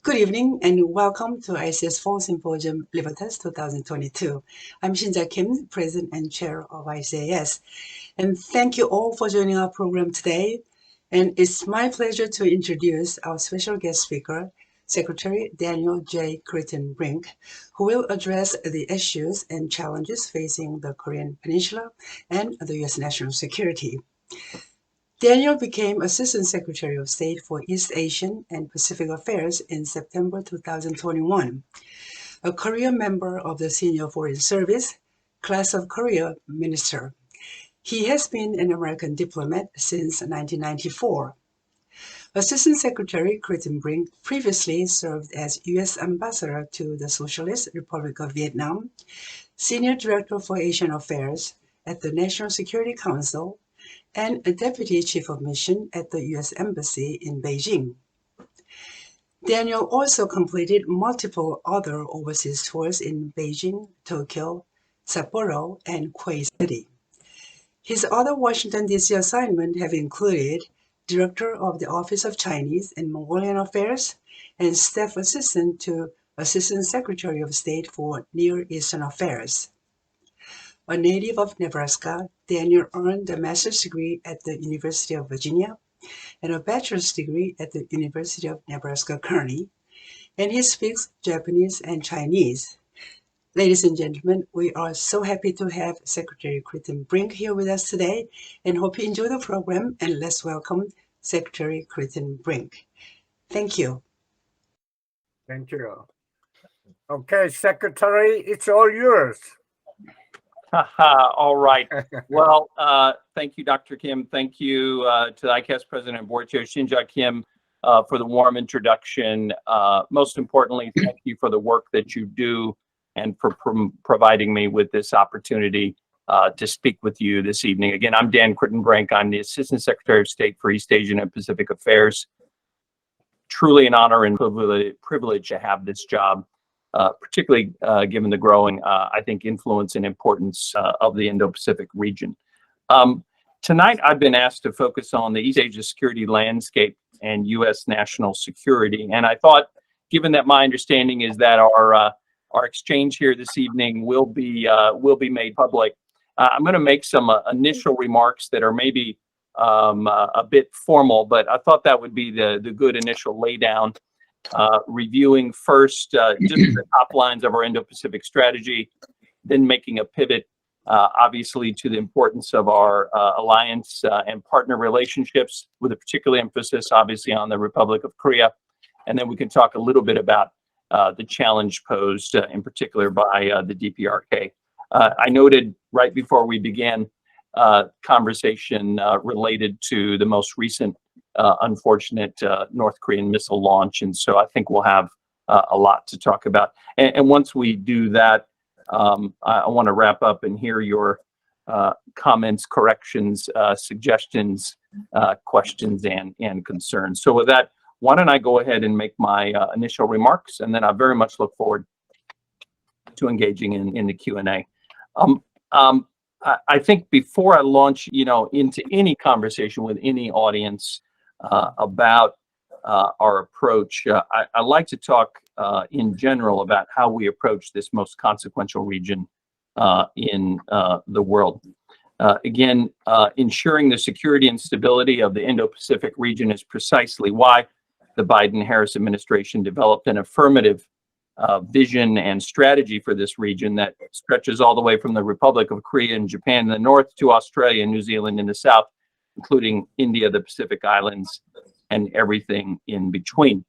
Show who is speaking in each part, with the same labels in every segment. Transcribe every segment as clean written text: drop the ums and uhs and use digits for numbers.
Speaker 1: Good evening and welcome to ICAS Fall Symposium Libertas 2022. I'm Shinja Kim, President and Chair of ICAS. And thank you all for joining our program today. And it's my pleasure to introduce our special guest speaker, Secretary Daniel J. Kritenbrink, who will address the issues and challenges facing the Korean Peninsula and the U.S. national security. Daniel became Assistant Secretary of State for East Asian and Pacific Affairs in September 2021, a career member of the Senior Foreign Service, Class of Career Minister. He has been an American diplomat since 1994. Assistant Secretary Kritenbrink previously served as U.S. Ambassador to the Socialist Republic of Vietnam, Senior Director for Asian Affairs at the National Security Council, and a Deputy Chief of Mission at the U.S. Embassy in Beijing. Daniel also completed multiple other overseas tours in Beijing, Tokyo, Sapporo, and Kuwait City. His other Washington, D.C. assignments have included Director of the Office of Chinese and Mongolian Affairs and Staff Assistant to Assistant Secretary of State for Near Eastern Affairs. A native of Nebraska, Daniel earned a master's degree at the University of Virginia and a bachelor's degree at the University of Nebraska-Kearney, and he speaks Japanese and Chinese. Ladies and gentlemen, we are so happy to have Secretary Kritenbrink here with us today and hope you enjoy the program, and let's welcome Secretary Kritenbrink. Thank you.
Speaker 2: Thank you. Okay, Secretary, it's all yours.
Speaker 3: All right. Well, thank you, Dr. Kim. Thank you to the ICAS President and Board Chair Shinja Kim for the warm introduction. Most importantly, thank you for the work that you do and for providing me with this opportunity to speak with you this evening. Again, I'm Dan Kritenbrink. I'm the Assistant Secretary of State for East Asian and Pacific Affairs. Truly an honor and privilege to have this job. Particularly given the growing, I think, influence and importance of the Indo-Pacific region. Tonight, I've been asked to focus on the East Asia security landscape and U.S. national security. And I thought, given that my understanding is that our exchange here this evening will be made public, I'm going to make some initial remarks that are maybe a bit formal, but I thought that would be the good initial laydown. Reviewing first just the top lines of our Indo-Pacific strategy, then making a pivot, obviously, to the importance of our alliance and partner relationships, with a particular emphasis, obviously, on the Republic of Korea. And then we can talk a little bit about the challenge posed, in particular, by the DPRK. I noted right before we began conversation related to the most recent unfortunate North Korean missile launch. And so I think we'll have a lot to talk about. And once we do that, I want to wrap up and hear your comments, corrections, suggestions, questions, and concerns. So with that, why don't I go ahead and make my initial remarks, and then I very much look forward to engaging in the Q&A. I think before I launch, into any conversation with any audience about our approach, I like to talk in general about how we approach this most consequential region in the world. Again, ensuring the security and stability of the Indo-Pacific region is precisely why the Biden-Harris administration developed an affirmative vision and strategy for this region that stretches all the way from the Republic of Korea and Japan in the north to Australia and New Zealand in the south, including India, the Pacific Islands, and everything in between.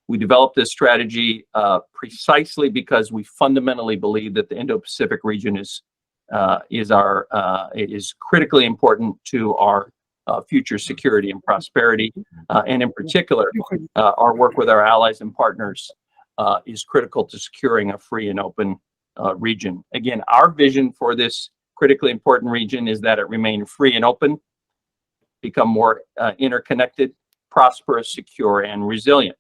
Speaker 3: We developed this strategy precisely because we fundamentally believe that the Indo-Pacific region is critically important to our future security and prosperity, and in particular, our work with our allies and partners is critical to securing a free and open region. Again, our vision for this critically important region is that it remain free and open, become more interconnected, prosperous, secure, and resilient.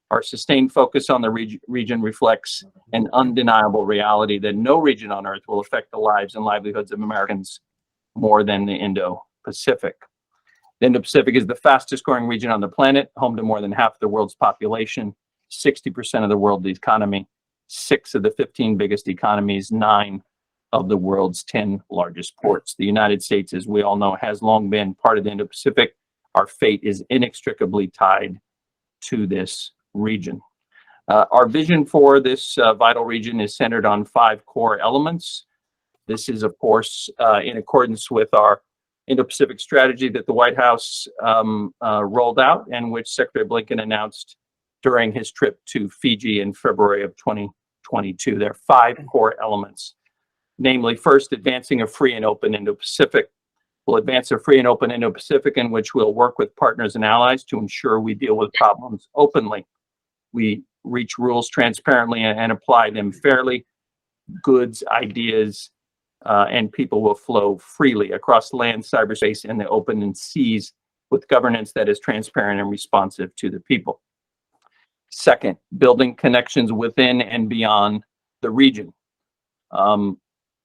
Speaker 3: Our sustained focus on the region reflects an undeniable reality that no region on Earth will affect the lives and livelihoods of Americans more than the Indo-Pacific. The Indo-Pacific is the fastest growing region on the planet, home to more than half of the world's population, 60% of the world economy, 6 of the 15 biggest economies, 9 of the world's 10 largest ports. The United States, as we all know, has long been part of the Indo-Pacific. Our fate is inextricably tied to this region. Our vision for this vital region is centered on 5 core elements. This is, of course, in accordance with our Indo-Pacific strategy that the White House rolled out and which Secretary Blinken announced during his trip to Fiji in February of 2022. There are 5 core elements, namely, first, advancing a free and open Indo-Pacific. We'll advance a free and open Indo-Pacific in which we'll work with partners and allies to ensure we deal with problems openly. We reach rules transparently and apply them fairly. Goods, ideas, and people will flow freely across land, cyberspace, and the open seas with governance that is transparent and responsive to the people. Second, building connections within and beyond the region.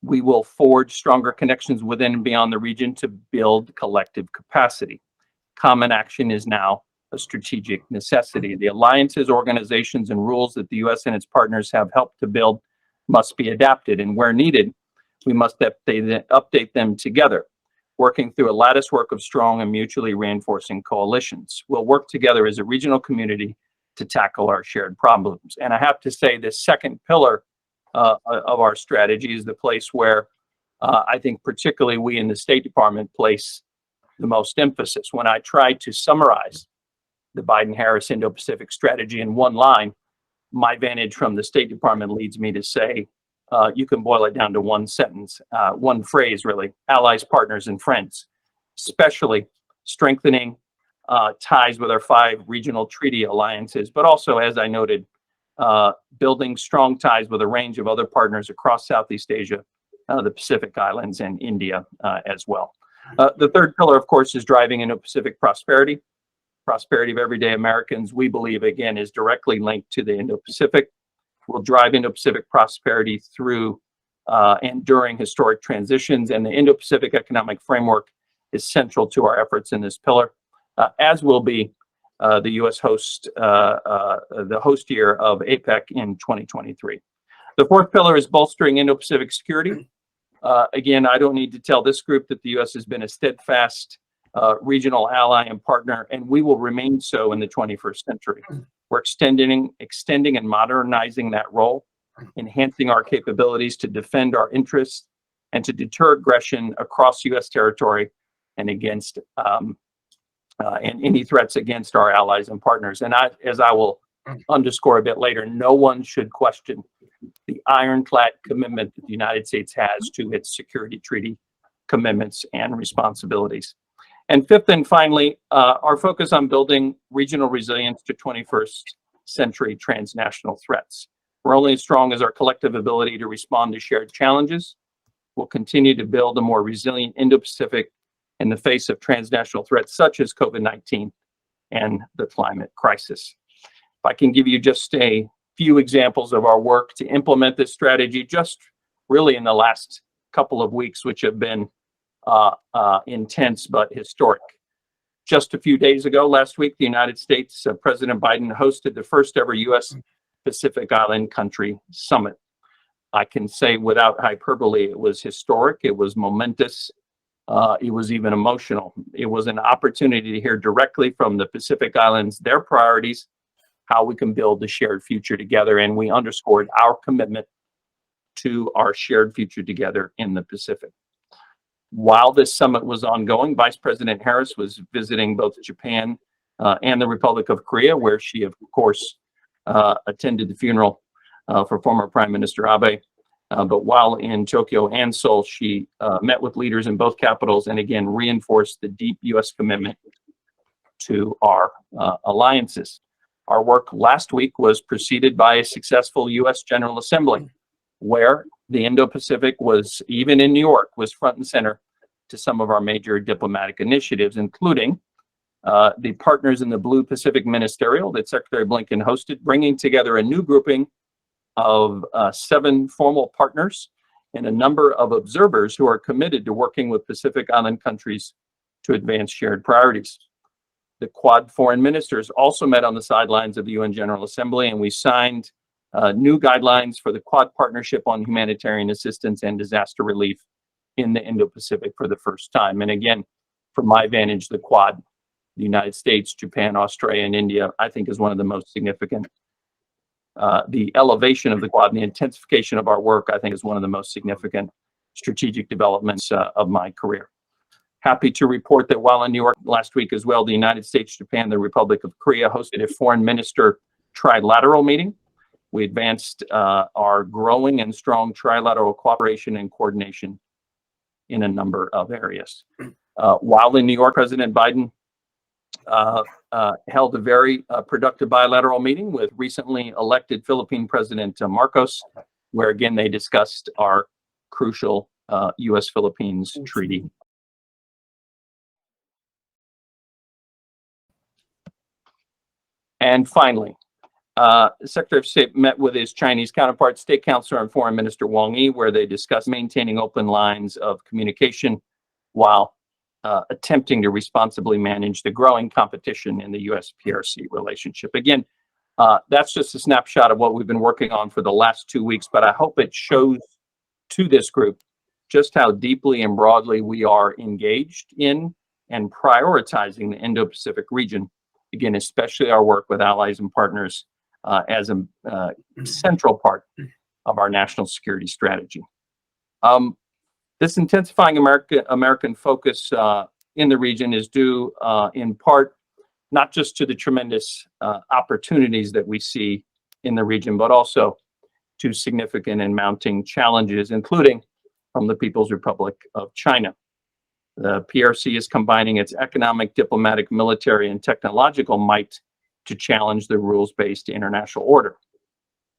Speaker 3: We will forge stronger connections within and beyond the region to build collective capacity. Common action is now a strategic necessity. The alliances, organizations, and rules that the U.S. and its partners have helped to build must be adapted, and where needed, we must update them together, working through a latticework of strong and mutually reinforcing coalitions. We'll work together as a regional community to tackle our shared problems. And I have to say, this second pillar of our strategy is the place where I think particularly we in the State Department place the most emphasis. When I try to summarize the Biden-Harris Indo-Pacific strategy in one line, my vantage from the State Department leads me to say, you can boil it down to one sentence, one phrase really: allies, partners, and friends, especially strengthening ties with our 5 regional treaty alliances, but also, as I noted, building strong ties with a range of other partners across Southeast Asia, the Pacific Islands, and India as well. The third pillar, of course, is driving Indo-Pacific prosperity. Prosperity of everyday Americans, we believe, again, is directly linked to the Indo-Pacific. We'll drive Indo-Pacific prosperity through and during historic transitions, and the Indo-Pacific Economic Framework is central to our efforts in this pillar, as will be the U.S. host, the host year of APEC in 2023. The fourth pillar is bolstering Indo-Pacific security. Again, I don't need to tell this group that the U.S. has been a steadfast regional ally and partner, and we will remain so in the 21st century. We're extending and modernizing that role, enhancing our capabilities to defend our interests and to deter aggression across U.S. territory and against and any threats against our allies and partners. And as I will underscore a bit later, no one should question the ironclad commitment that the United States has to its security treaty commitments and responsibilities. And fifth and finally, our focus on building regional resilience to 21st century transnational threats. We're only as strong as our collective ability to respond to shared challenges. We'll continue to build a more resilient Indo-Pacific in the face of transnational threats such as COVID-19 and the climate crisis. If I can give you just a few examples of our work to implement this strategy, just really in the last couple of weeks, which have been intense but historic. Just a few days ago, last week, the United States, President Biden hosted the first ever U.S. Pacific Island Country Summit. I can say without hyperbole, it was historic, it was momentous, it was even emotional. It was an opportunity to hear directly from the Pacific Islands, their priorities, how we can build the shared future together, and we underscored our commitment to our shared future together in the Pacific. While this summit was ongoing, Vice President Harris was visiting both Japan and the Republic of Korea, where she, of course, attended the funeral for former Prime Minister Abe. But while in Tokyo and Seoul, she met with leaders in both capitals and again reinforced the deep U.S. commitment to our alliances. Our work last week was preceded by a successful U.S. General Assembly, where the Indo-Pacific was, even in New York, was front and center to some of our major diplomatic initiatives, including the Partners in the Blue Pacific Ministerial that Secretary Blinken hosted, bringing together a new grouping of 7 formal partners and a number of observers who are committed to working with Pacific Island countries to advance shared priorities. the Quad foreign ministers also met on the sidelines of the UN General Assembly, and we signed new guidelines for the Quad partnership on humanitarian assistance and disaster relief in the Indo-Pacific for the first time. And again, from my vantage, the Quad, the United States, Japan, Australia, and India, I think is one of the most significant. The elevation of the Quad and the intensification of our work, I think, is one of the most significant strategic developments of my career. Happy to report that while in New York last week as well, the United States, Japan, the Republic of Korea hosted a foreign minister trilateral meeting. We advanced our growing and strong trilateral cooperation and coordination in a number of areas. While in New York, President Biden held a very productive bilateral meeting with recently elected Philippine President Marcos, where again they discussed our crucial U.S.-Philippines treaty. And finally, Secretary of State met with his Chinese counterpart, State Counselor and Foreign Minister Wang Yi, where they discussed maintaining open lines of communication while attempting to responsibly manage the growing competition in the U.S.-PRC relationship. Again, that's just a snapshot of what we've been working on for the last 2 weeks, but I hope it shows to this group just how deeply and broadly we are engaged in and prioritizing the Indo-Pacific region. Again, especially our work with allies and partners as a central part of our national security strategy. This intensifying American focus in the region is due in part not just to the tremendous opportunities that we see in the region, but also to significant and mounting challenges, including from the People's Republic of China. The PRC is combining its economic, diplomatic, military, and technological might to challenge the rules-based international order.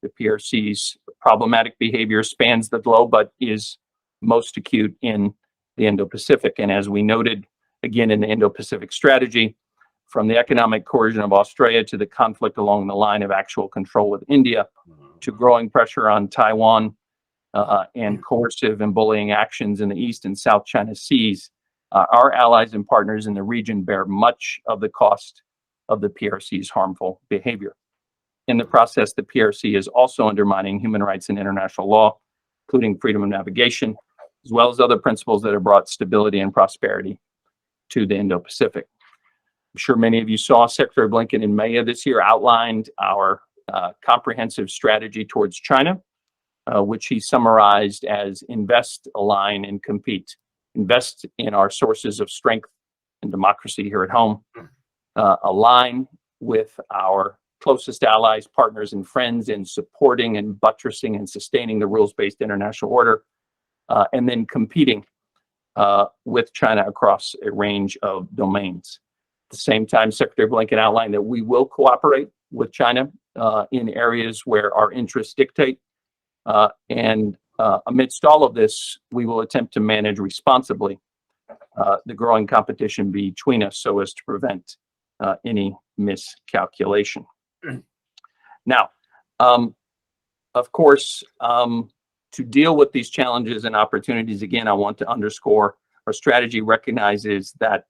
Speaker 3: The PRC's problematic behavior spans the globe, but is most acute in the Indo-Pacific. And as we noted, again, in the Indo-Pacific strategy, from the economic coercion of Australia to the conflict along the line of actual control with India, to growing pressure on Taiwan and coercive and bullying actions in the East and South China Seas, our allies and partners in the region bear much of the cost of the PRC's harmful behavior. In the process, the PRC is also undermining human rights and international law, including freedom of navigation, as well as other principles that have brought stability and prosperity to the Indo-Pacific. I'm sure many of you saw Secretary Blinken in May of this year outlined our comprehensive strategy towards China, which he summarized as invest, align, and compete. Invest in our sources of strength and democracy here at home, align with our closest allies, partners, and friends in supporting and buttressing and sustaining the rules-based international order, and then competing with China across a range of domains. At the same time, Secretary Blinken outlined that we will cooperate with China in areas where our interests dictate, and amidst all of this, we will attempt to manage responsibly the growing competition between us so as to prevent any miscalculation. Now, of course, to deal with these challenges and opportunities, again, I want to underscore our strategy recognizes that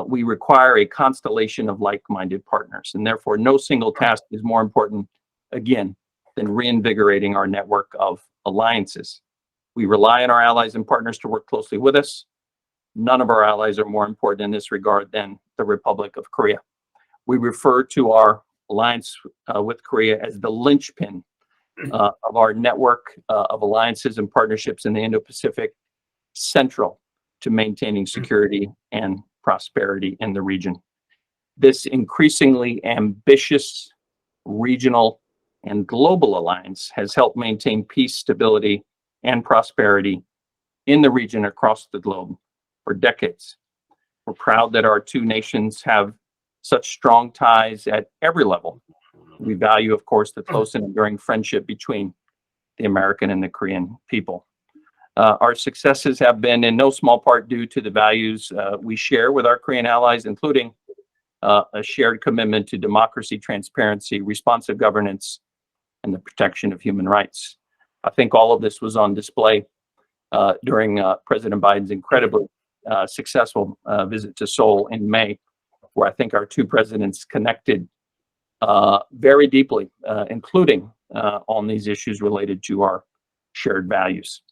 Speaker 3: we require a constellation of like-minded partners, and therefore no single task is more important, again, than reinvigorating our network of alliances. We rely on our allies and partners to work closely with us. None of our allies are more important in this regard than the Republic of Korea. We refer to our alliance with Korea as the linchpin of our network of alliances and partnerships in the Indo-Pacific, central to maintaining security and prosperity in the region. This increasingly ambitious regional and global alliance has helped maintain peace, stability, and prosperity in the region across the globe for decades. We're proud that our two nations have such strong ties at every level. We value, of course, the close and enduring friendship between the American and the Korean people. Our successes have been in no small part due to the values we share with our Korean allies, including a shared commitment to democracy, transparency, responsive governance, and the protection of human rights. I think all of this was on display during President Biden's incredibly successful visit to Seoul in May, where I think our two presidents connected very deeply, including on these issues related to our shared values.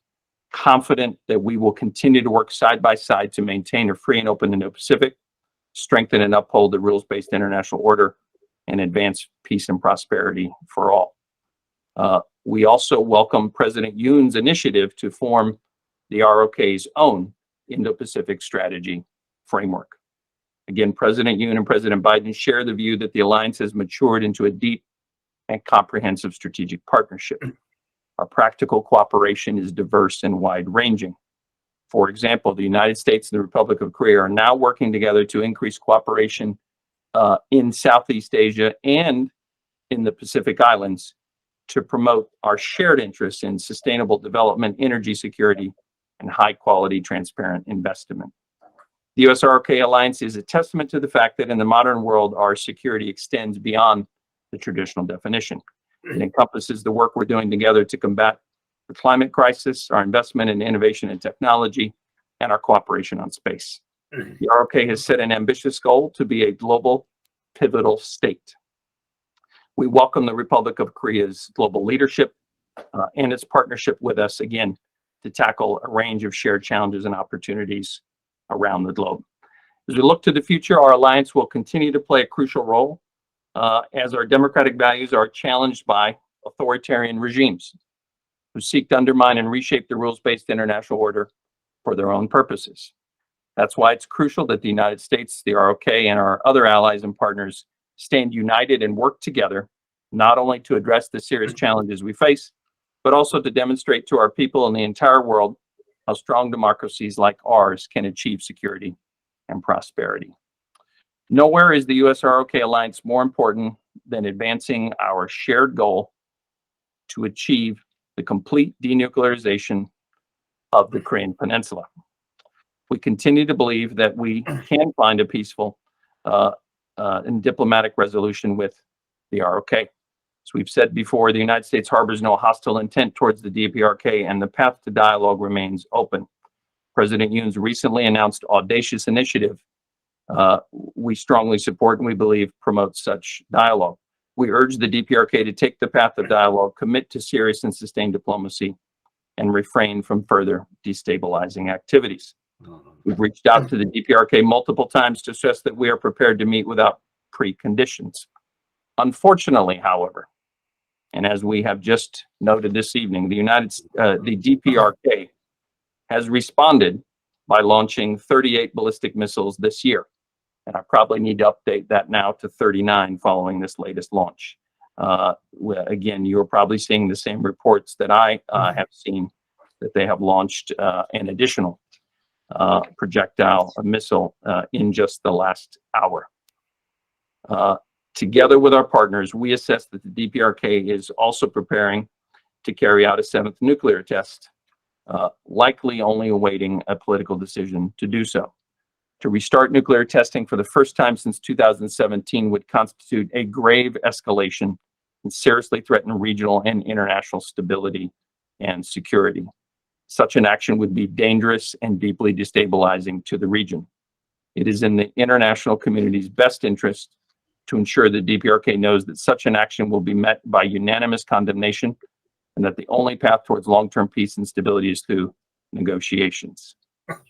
Speaker 3: Confident that we will continue to work side by side to maintain a free and open Indo-Pacific, strengthen and uphold the rules-based international order, and advance peace and prosperity for all. We also welcome President Yoon's initiative to form the ROK's own Indo-Pacific strategy framework. Again, President Yoon and President Biden share the view that the alliance has matured into a deep and comprehensive strategic partnership. Our practical cooperation is diverse and wide-ranging. For example, the United States and the Republic of Korea are now working together to increase cooperation in Southeast Asia and in the Pacific Islands to promote our shared interests in sustainable development, energy security, and high-quality, transparent investment. The US-ROK alliance is a testament to the fact that in the modern world, our security extends beyond the traditional definition. It encompasses the work we're doing together to combat the climate crisis, our investment in innovation and technology, and our cooperation on space. The ROK has set an ambitious goal to be a global pivotal state. We welcome the Republic of Korea's global leadership and its partnership with us, again, to tackle a range of shared challenges and opportunities around the globe. As we look to the future, our alliance will continue to play a crucial role as our democratic values are challenged by authoritarian regimes who seek to undermine and reshape the rules-based international order for their own purposes. That's why it's crucial that the United States, the ROK, and our other allies and partners stand united and work together, not only to address the serious challenges we face, but also to demonstrate to our people in the entire world how strong democracies like ours can achieve security and prosperity. Nowhere is the US-ROK alliance more important than advancing our shared goal to achieve the complete denuclearization of the Korean Peninsula. We continue to believe that we can find a peaceful and diplomatic resolution with the ROK. As we've said before, the United States harbors no hostile intent towards the DPRK, and the path to dialogue remains open. President Yoon's recently announced audacious initiative we strongly support and we believe promotes such dialogue. We urge the DPRK to take the path of dialogue, commit to serious and sustained diplomacy, and refrain from further destabilizing activities. We've reached out to the DPRK multiple times to stress that we are prepared to meet without preconditions. Unfortunately, however, and as we have just noted this evening, the DPRK has responded by launching 38 ballistic missiles this year. And I probably need to update that now to 39 following this latest launch. Again, you're probably seeing the same reports that I have seen, that they have launched an additional projectile missile in just the last hour. Together with our partners, we assess that the DPRK is also preparing to carry out a 7th nuclear test, likely only awaiting a political decision to do so. To restart nuclear testing for the first time since 2017 would constitute a grave escalation and seriously threaten regional and international stability and security. Such an action would be dangerous and deeply destabilizing to the region. It is in the international community's best interest to ensure the DPRK knows that such an action will be met by unanimous condemnation and that the only path towards long-term peace and stability is through negotiations.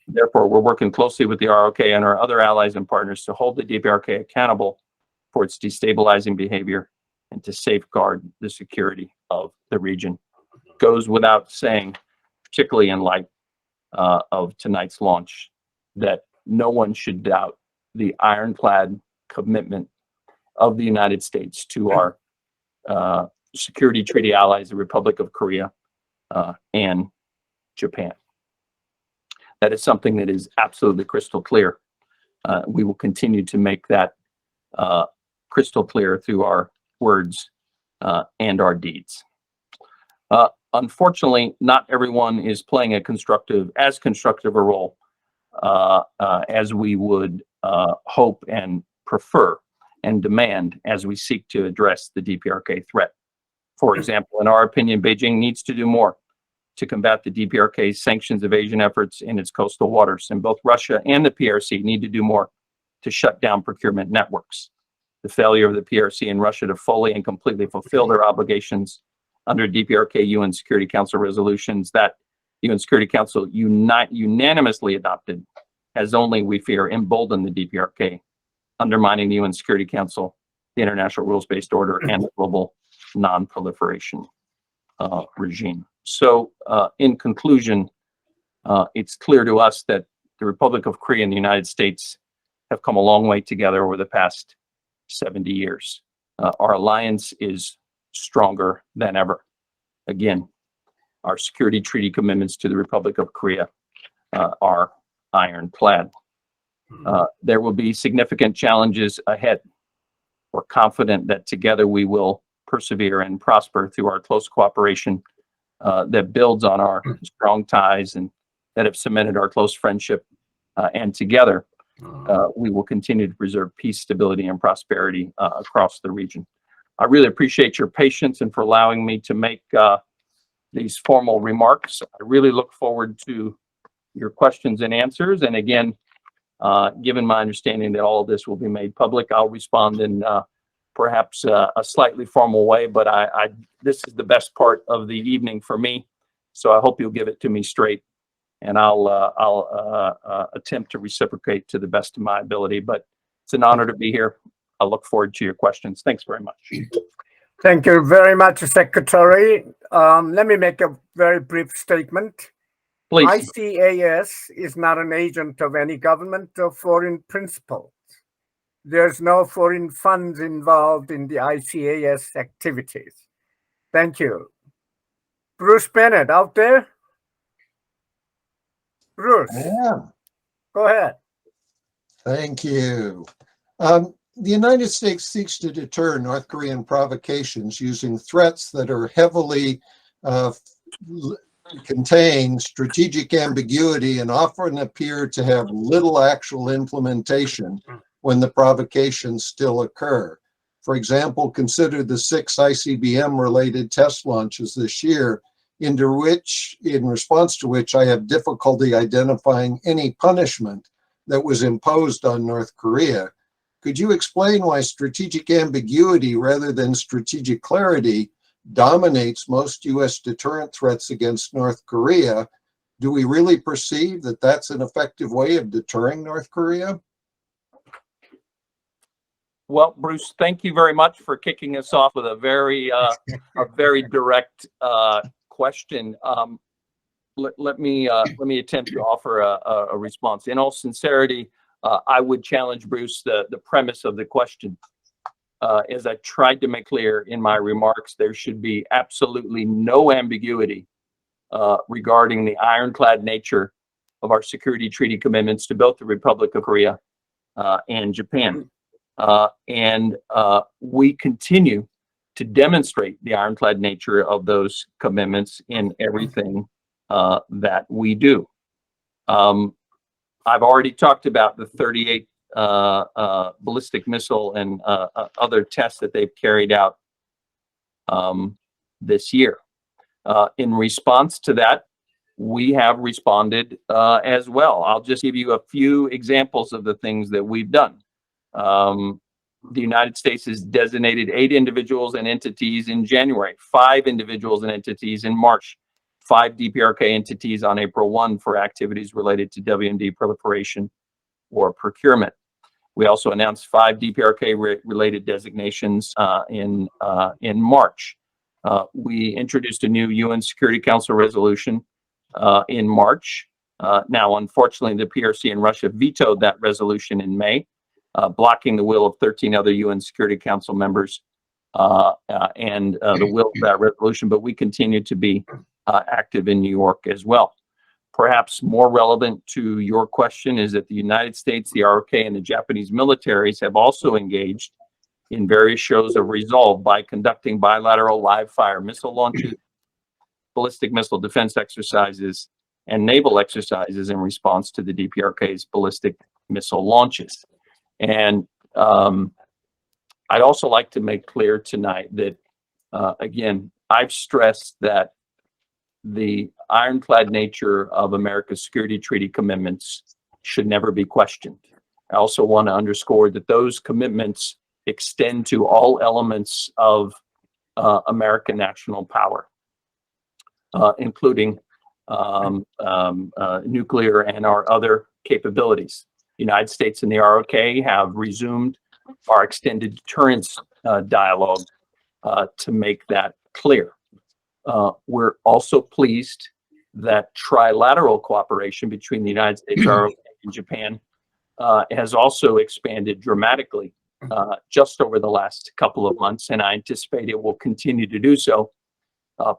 Speaker 3: Therefore, we're working closely with the ROK and our other allies and partners to hold the DPRK accountable for its destabilizing behavior and to safeguard the security of the region. Goes without saying, particularly in light of tonight's launch, that no one should doubt the ironclad commitment of the United States to our security treaty allies, the Republic of Korea and Japan. That is something that is absolutely crystal clear. We will continue to make that crystal clear through our words and our deeds. Unfortunately, not everyone is playing as constructive a role as we would hope and prefer and demand as we seek to address the DPRK threat. For example, in our opinion, Beijing needs to do more to combat the DPRK's sanctions evasion efforts in its coastal waters, and both Russia and the PRC need to do more to shut down procurement networks. The failure of the PRC and Russia to fully and completely fulfill their obligations under DPRK UN Security Council resolutions that UN Security Council unanimously adopted has only, we fear, emboldened the DPRK, undermining the UN Security Council, the international rules-based order, and the global non-proliferation regime. So in conclusion, it's clear to us that the Republic of Korea and the United States have come a long way together over the past 70 years. Our alliance is stronger than ever. Again, our security treaty commitments to the Republic of Korea are ironclad. There will be significant challenges ahead. We're confident that together we will persevere and prosper through our close cooperation that builds on our strong ties and that have cemented our close friendship. And together, we will continue to preserve peace, stability, and prosperity across the region. I really appreciate your patience and for allowing me to make these formal remarks. I really look forward to your questions and answers. And again, given my understanding that all of this will be made public, I'll respond in perhaps a slightly formal way, but this is the best part of the evening for me. So I hope you'll give it to me straight, and I'll attempt to reciprocate to the best of my ability. But it's an honor to be here. I look forward to your questions. Thanks very much.
Speaker 2: Thank you very much, Secretary. Let me make a very brief statement.
Speaker 3: Please.
Speaker 2: ICAS is not an agent of any government or foreign principles. There's no foreign funds involved in the ICAS activities. Thank you. Bruce Bennett, out there? Bruce,
Speaker 4: Yeah,
Speaker 2: go ahead.
Speaker 4: thank you. The United States seeks to deter North Korean provocations using threats that are heavily contain strategic ambiguity and often appear to have little actual implementation when the provocations still occur. For example, consider the 6 ICBM-related test launches this year, in response to which I have difficulty identifying any punishment that was imposed on North Korea. Could you explain why strategic ambiguity rather than strategic clarity dominates most U.S. deterrent threats against North Korea? Do we really perceive that that's an effective way of deterring North Korea?
Speaker 3: Well, Bruce, thank you very much for kicking us off with a very direct question. Let me attempt to offer a response. In all sincerity, I would challenge, Bruce, the premise of the question. As I tried to make clear in my remarks, there should be absolutely no ambiguity regarding the ironclad nature of our security treaty commitments to both the Republic of Korea and Japan. And we continue to demonstrate the ironclad nature of those commitments in everything that we do. I've already talked about the 38 ballistic missile and other tests that they've carried out this year. In response to that, we have responded as well. I'll just give you a few examples of the things that we've done. The United States has designated 8 individuals and entities in January, 5 individuals and entities in March, 5 DPRK entities on April 1 for activities related to WMD proliferation or procurement. We also announced 5 DPRK related designations in March. We introduced a new UN Security Council resolution in March. Now, unfortunately, the PRC and Russia vetoed that resolution in May, blocking the will of 13 other UN Security Council members and the will of that resolution, but we continue to be active in New York as well. Perhaps more relevant to your question is that the United States, the ROK, and the Japanese militaries have also engaged in various shows of resolve by conducting bilateral live-fire missile launches, ballistic missile defense exercises, and naval exercises in response to the DPRK's ballistic missile launches. And I'd also like to make clear tonight that, again, I've stressed that the ironclad nature of America's security treaty commitments should never be questioned. I also want to underscore that those commitments extend to all elements of American national power, including nuclear and our other capabilities. The United States and the ROK have resumed our extended deterrence dialogue to make that clear. We're also pleased that trilateral cooperation between the United States, ROK, and Japan has also expanded dramatically just over the last couple of months, and I anticipate it will continue to do so,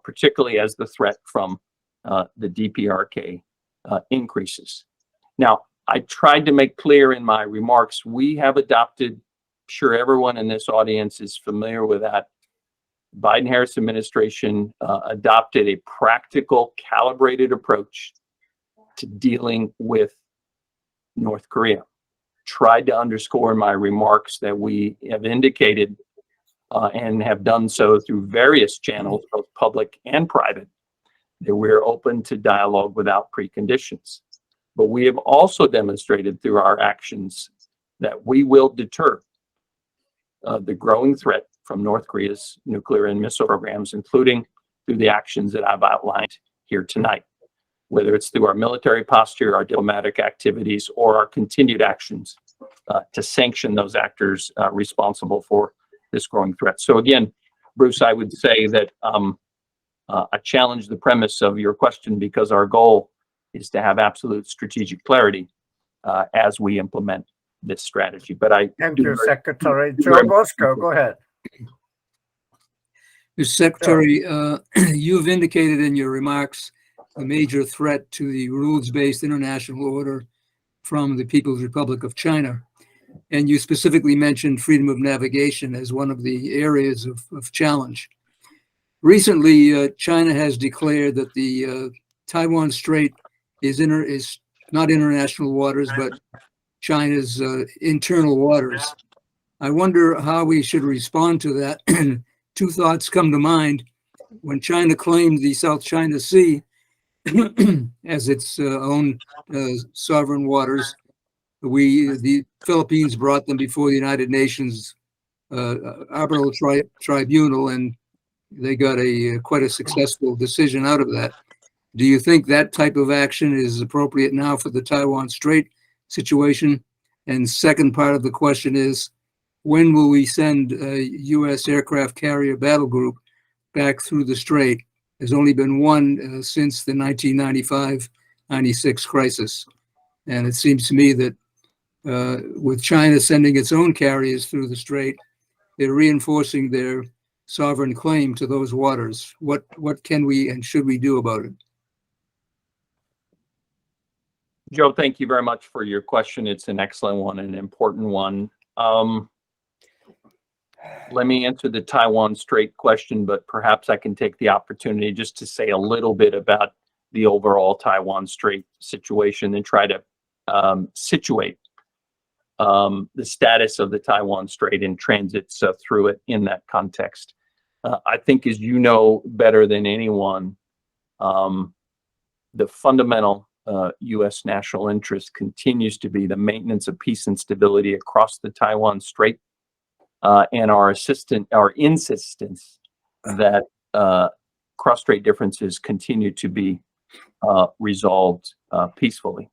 Speaker 3: particularly as the threat from the DPRK increases. Now, I tried to make clear in my remarks, we have adopted, I'm sure everyone in this audience is familiar with that, Biden-Harris administration adopted a practical, calibrated approach to dealing with North Korea. Tried to underscore in my remarks that we have indicated and have done so through various channels, both public and private, that we're open to dialogue without preconditions. But we have also demonstrated through our actions that we will deter the growing threat from North Korea's nuclear and missile programs, including through the actions that I've outlined here tonight, whether it's through our military posture, our diplomatic activities, or our continued actions to sanction those actors responsible for this growing threat. So again, Bruce, I would say that I challenge the premise of your question because our goal is to have absolute strategic clarity as we implement this strategy. But
Speaker 2: thank you, Secretary. Joe Bosco, go ahead.
Speaker 5: Mr. Secretary, you've indicated in your remarks a major threat to the rules-based international order from the People's Republic of China. And you specifically mentioned freedom of navigation as one of the areas of challenge. Recently, China has declared that the Taiwan Strait is not international waters, but China's internal waters. I wonder how we should respond to that. Two thoughts come to mind. When China claimed the South China Sea as its own sovereign waters, the Philippines brought them before the United Nations Arbitral Tribunal, and they got quite a successful decision out of that. Do you think that type of action is appropriate now for the Taiwan Strait situation? And second part of the question is, when will we send a U.S. aircraft carrier battle group back through the Strait? There's only been one since the 1995-96 crisis. And it seems to me that with China sending its own carriers through the Strait, they're reinforcing their sovereign claim to those waters. What can we and should we do about it?
Speaker 3: Joe, thank you very much for your question. It's an excellent one and an important one. Let me answer the Taiwan Strait question, but perhaps I can take the opportunity just to say a little bit about the overall Taiwan Strait situation and try to situate the status of the Taiwan Strait and transits through it in that context. I think, as you know better than anyone, the fundamental U.S. national interest continues to be the maintenance of peace and stability across the Taiwan Strait, and our insistence that cross-strait differences continue to be resolved peacefully.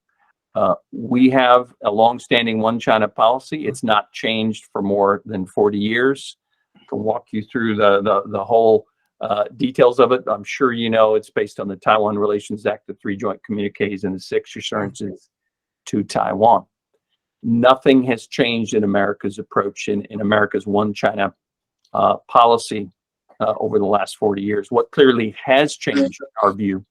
Speaker 3: We have a long-standing one China policy. It's not changed for more than 40 years. I can walk you through the whole details of it. I'm sure you know it's based on the Taiwan Relations Act, the 3 joint communiques, and the 6 assurances to Taiwan. Nothing has changed in America's approach in America's one China policy over the last 40 years. What clearly has changed, in our view,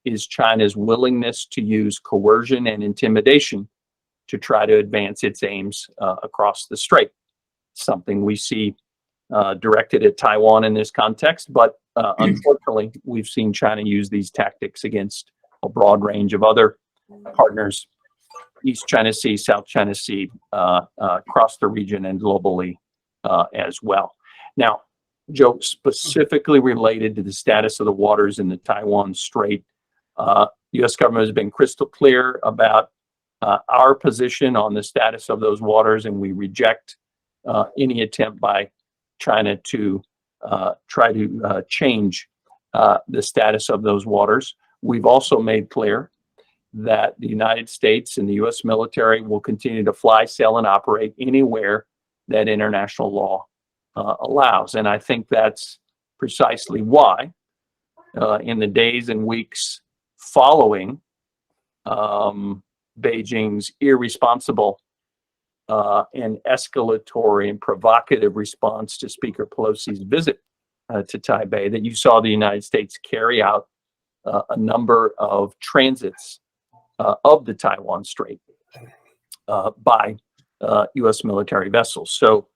Speaker 3: is China's willingness to use coercion and intimidation to try to advance its aims across the Strait. Something we see directed at Taiwan in this context, but unfortunately, we've seen China use these tactics against a broad range of other partners, East China Sea, South China Sea, across the region and globally as well. Now, Joe, specifically related to the status of the waters in the Taiwan Strait, U.S. government has been crystal clear about our position on the status of those waters, and we reject any attempt by China to try to change the status of those waters. We've also made clear that the United States and the U.S. military will continue to fly, sail, and operate anywhere that international law allows. And I think that's precisely why in the days and weeks following Beijing's irresponsible and escalatory and provocative response to Speaker Pelosi's visit to Taipei, that you saw the United States carry out a number of transits of the Taiwan Strait by U.S. military vessels. So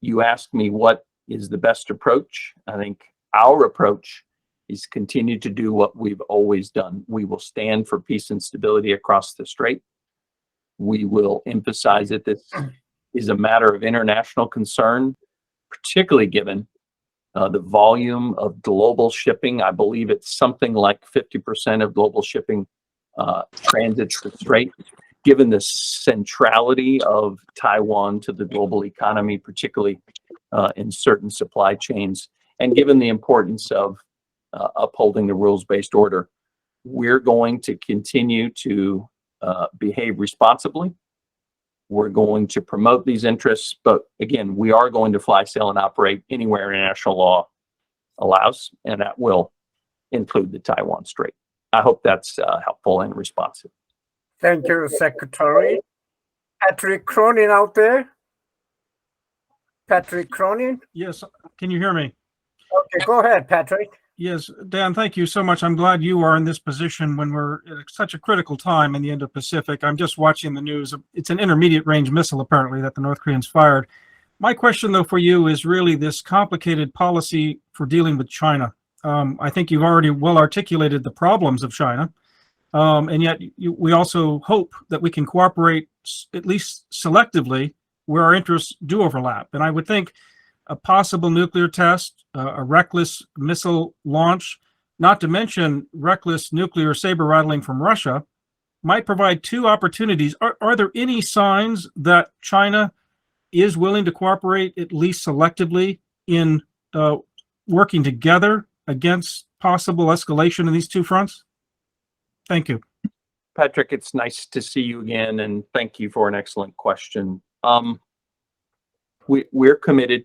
Speaker 3: you asked me what is the best approach. I think our approach is continue to do what we've always done. We will stand for peace and stability across the Strait. We will emphasize that this is a matter of international concern, particularly given the volume of global shipping. I believe it's something like 50% of global shipping transits the Strait. Given the centrality of Taiwan to the global economy, particularly in certain supply chains, and given the importance of upholding the rules-based order, we're going to continue to behave responsibly. We're going to promote these interests, but again, we are going to fly, sail, and operate anywhere international law allows, and that will include the Taiwan Strait. I hope that's helpful and responsive.
Speaker 2: Thank you, Secretary. Patrick Cronin out there? Patrick Cronin?
Speaker 6: Yes, can you hear me?
Speaker 2: Okay, go ahead, Patrick.
Speaker 6: Yes, Dan, thank you so much. I'm glad you are in this position when we're at such a critical time in the Indo-Pacific. I'm just watching the news. It's an intermediate range missile, apparently, that the North Koreans fired. My question, though, for you is really this complicated policy for dealing with China. I think you've already well articulated the problems of China. And yet we also hope that we can cooperate, at least selectively, where our interests do overlap. And I would think a possible nuclear test, a reckless missile launch, not to mention reckless nuclear saber rattling from Russia, might provide two opportunities. Are there any signs that China is willing to cooperate, at least selectively, in working together against possible escalation in these two fronts? Thank you.
Speaker 3: Patrick, it's nice to see you again, and thank you for an excellent question. We're committed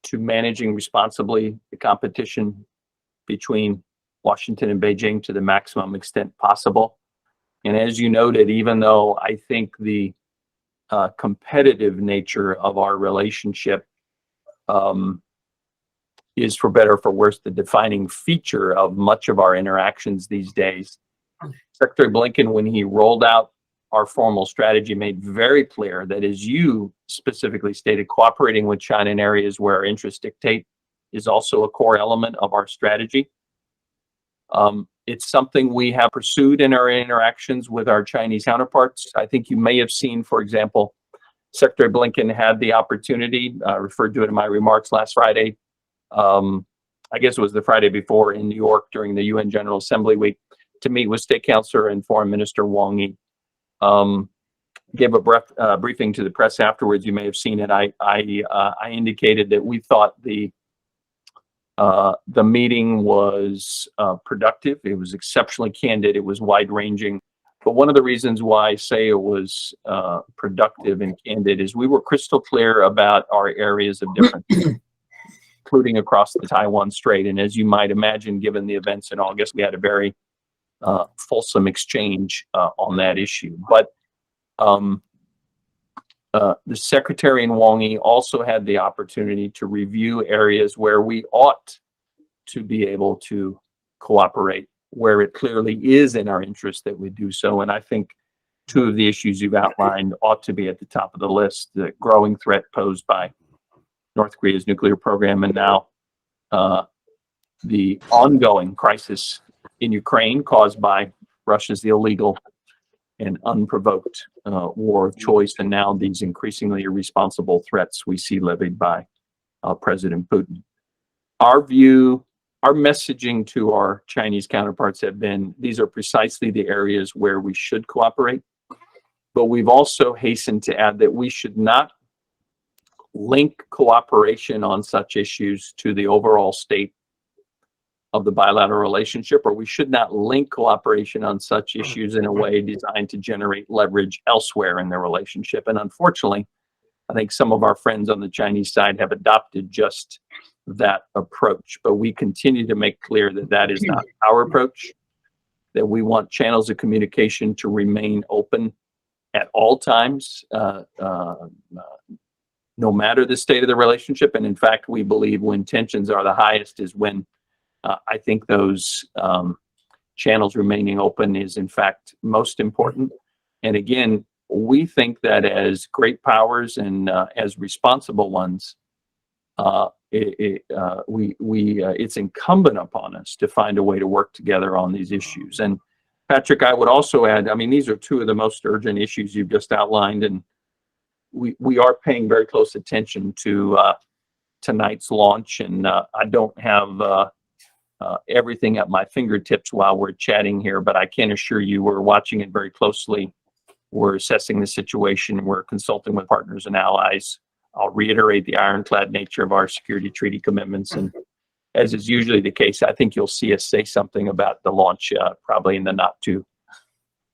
Speaker 3: to managing responsibly the competition between Washington and Beijing to the maximum extent possible. And as you noted, even though I think the competitive nature of our relationship is, for better or for worse, the defining feature of much of our interactions these days, Secretary Blinken, when he rolled out our formal strategy, made very clear that, as you specifically stated, cooperating with China in areas where our interests dictate is also a core element of our strategy. It's something we have pursued in our interactions with our Chinese counterparts. I think you may have seen, for example, Secretary Blinken had the opportunity, referred to it in my remarks last Friday, I guess it was the Friday before, in New York during the UN General Assembly week, to meet with State Councilor and Foreign Minister Wang Yi. Gave a briefing to the press afterwards. You may have seen it. I indicated that we thought the meeting was productive. It was exceptionally candid. It was wide-ranging. But one of the reasons why I say it was productive and candid is we were crystal clear about our areas of difference, including across the Taiwan Strait. And as you might imagine, given the events in August, we had a very fulsome exchange on that issue. But the Secretary and Wang Yi also had the opportunity to review areas where we ought to be able to cooperate, where it clearly is in our interest that we do so. And I think two of the issues you've outlined ought to be at the top of the list: the growing threat posed by North Korea's nuclear program, and now the ongoing crisis in Ukraine caused by Russia's illegal and unprovoked war of choice, and now these increasingly irresponsible threats we see levied by President Putin. Our view our messaging to our Chinese counterparts have been, these are precisely the areas where we should cooperate. But we've also hastened to add that we should not link cooperation on such issues to the overall state of the bilateral relationship, or we should not link cooperation on such issues in a way designed to generate leverage elsewhere in the relationship. And unfortunately, I think some of our friends on the Chinese side have adopted just that approach, but we continue to make clear that that is not our approach, that we want channels of communication to remain open at all times, no matter the state of the relationship. And in fact, we believe when tensions are the highest is when I think those channels remaining open is in fact most important. And again, we think that as great powers and as responsible ones, it's incumbent upon us to find a way to work together on these issues. And Patrick, I would also add, I mean, these are two of the most urgent issues you've just outlined, and we are paying very close attention to tonight's launch. And I don't have everything at my fingertips while we're chatting here, but I can assure you we're watching it very closely. We're assessing the situation. We're consulting with partners and allies. I'll reiterate the ironclad nature of our security treaty commitments. And as is usually the case, I think you'll see us say something about the launch probably in the not too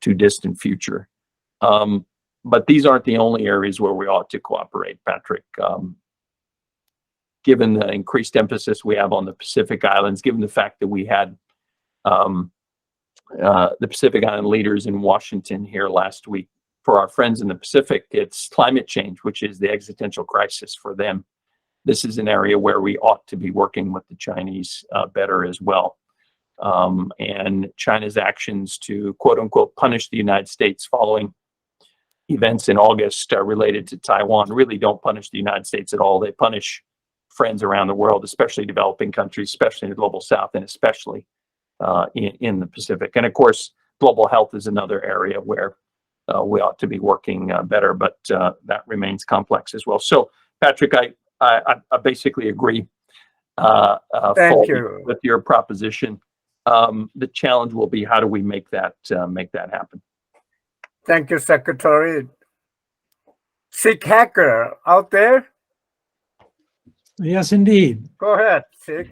Speaker 3: distant future. But these aren't the only areas where we ought to cooperate, Patrick. Given the increased emphasis we have on the Pacific Islands, given the fact that we had the Pacific Island leaders in Washington here last week, for our friends in the Pacific, it's climate change, which is the existential crisis for them. This is an area where we ought to be working with the Chinese better as well. And China's actions to quote unquote punish the United States following events in August related to Taiwan really don't punish the United States at all. They punish friends around the world, especially developing countries, especially in the global south, and especially in the Pacific. And of course, global health is another area where we ought to be working better, but that remains complex as well. So, Patrick, I basically agree
Speaker 2: Thank you.
Speaker 3: with your proposition. The challenge will be how do we make that happen?
Speaker 2: Thank you, Secretary. Sikh Hacker out there?
Speaker 7: Yes, indeed.
Speaker 2: Go ahead, Sikh.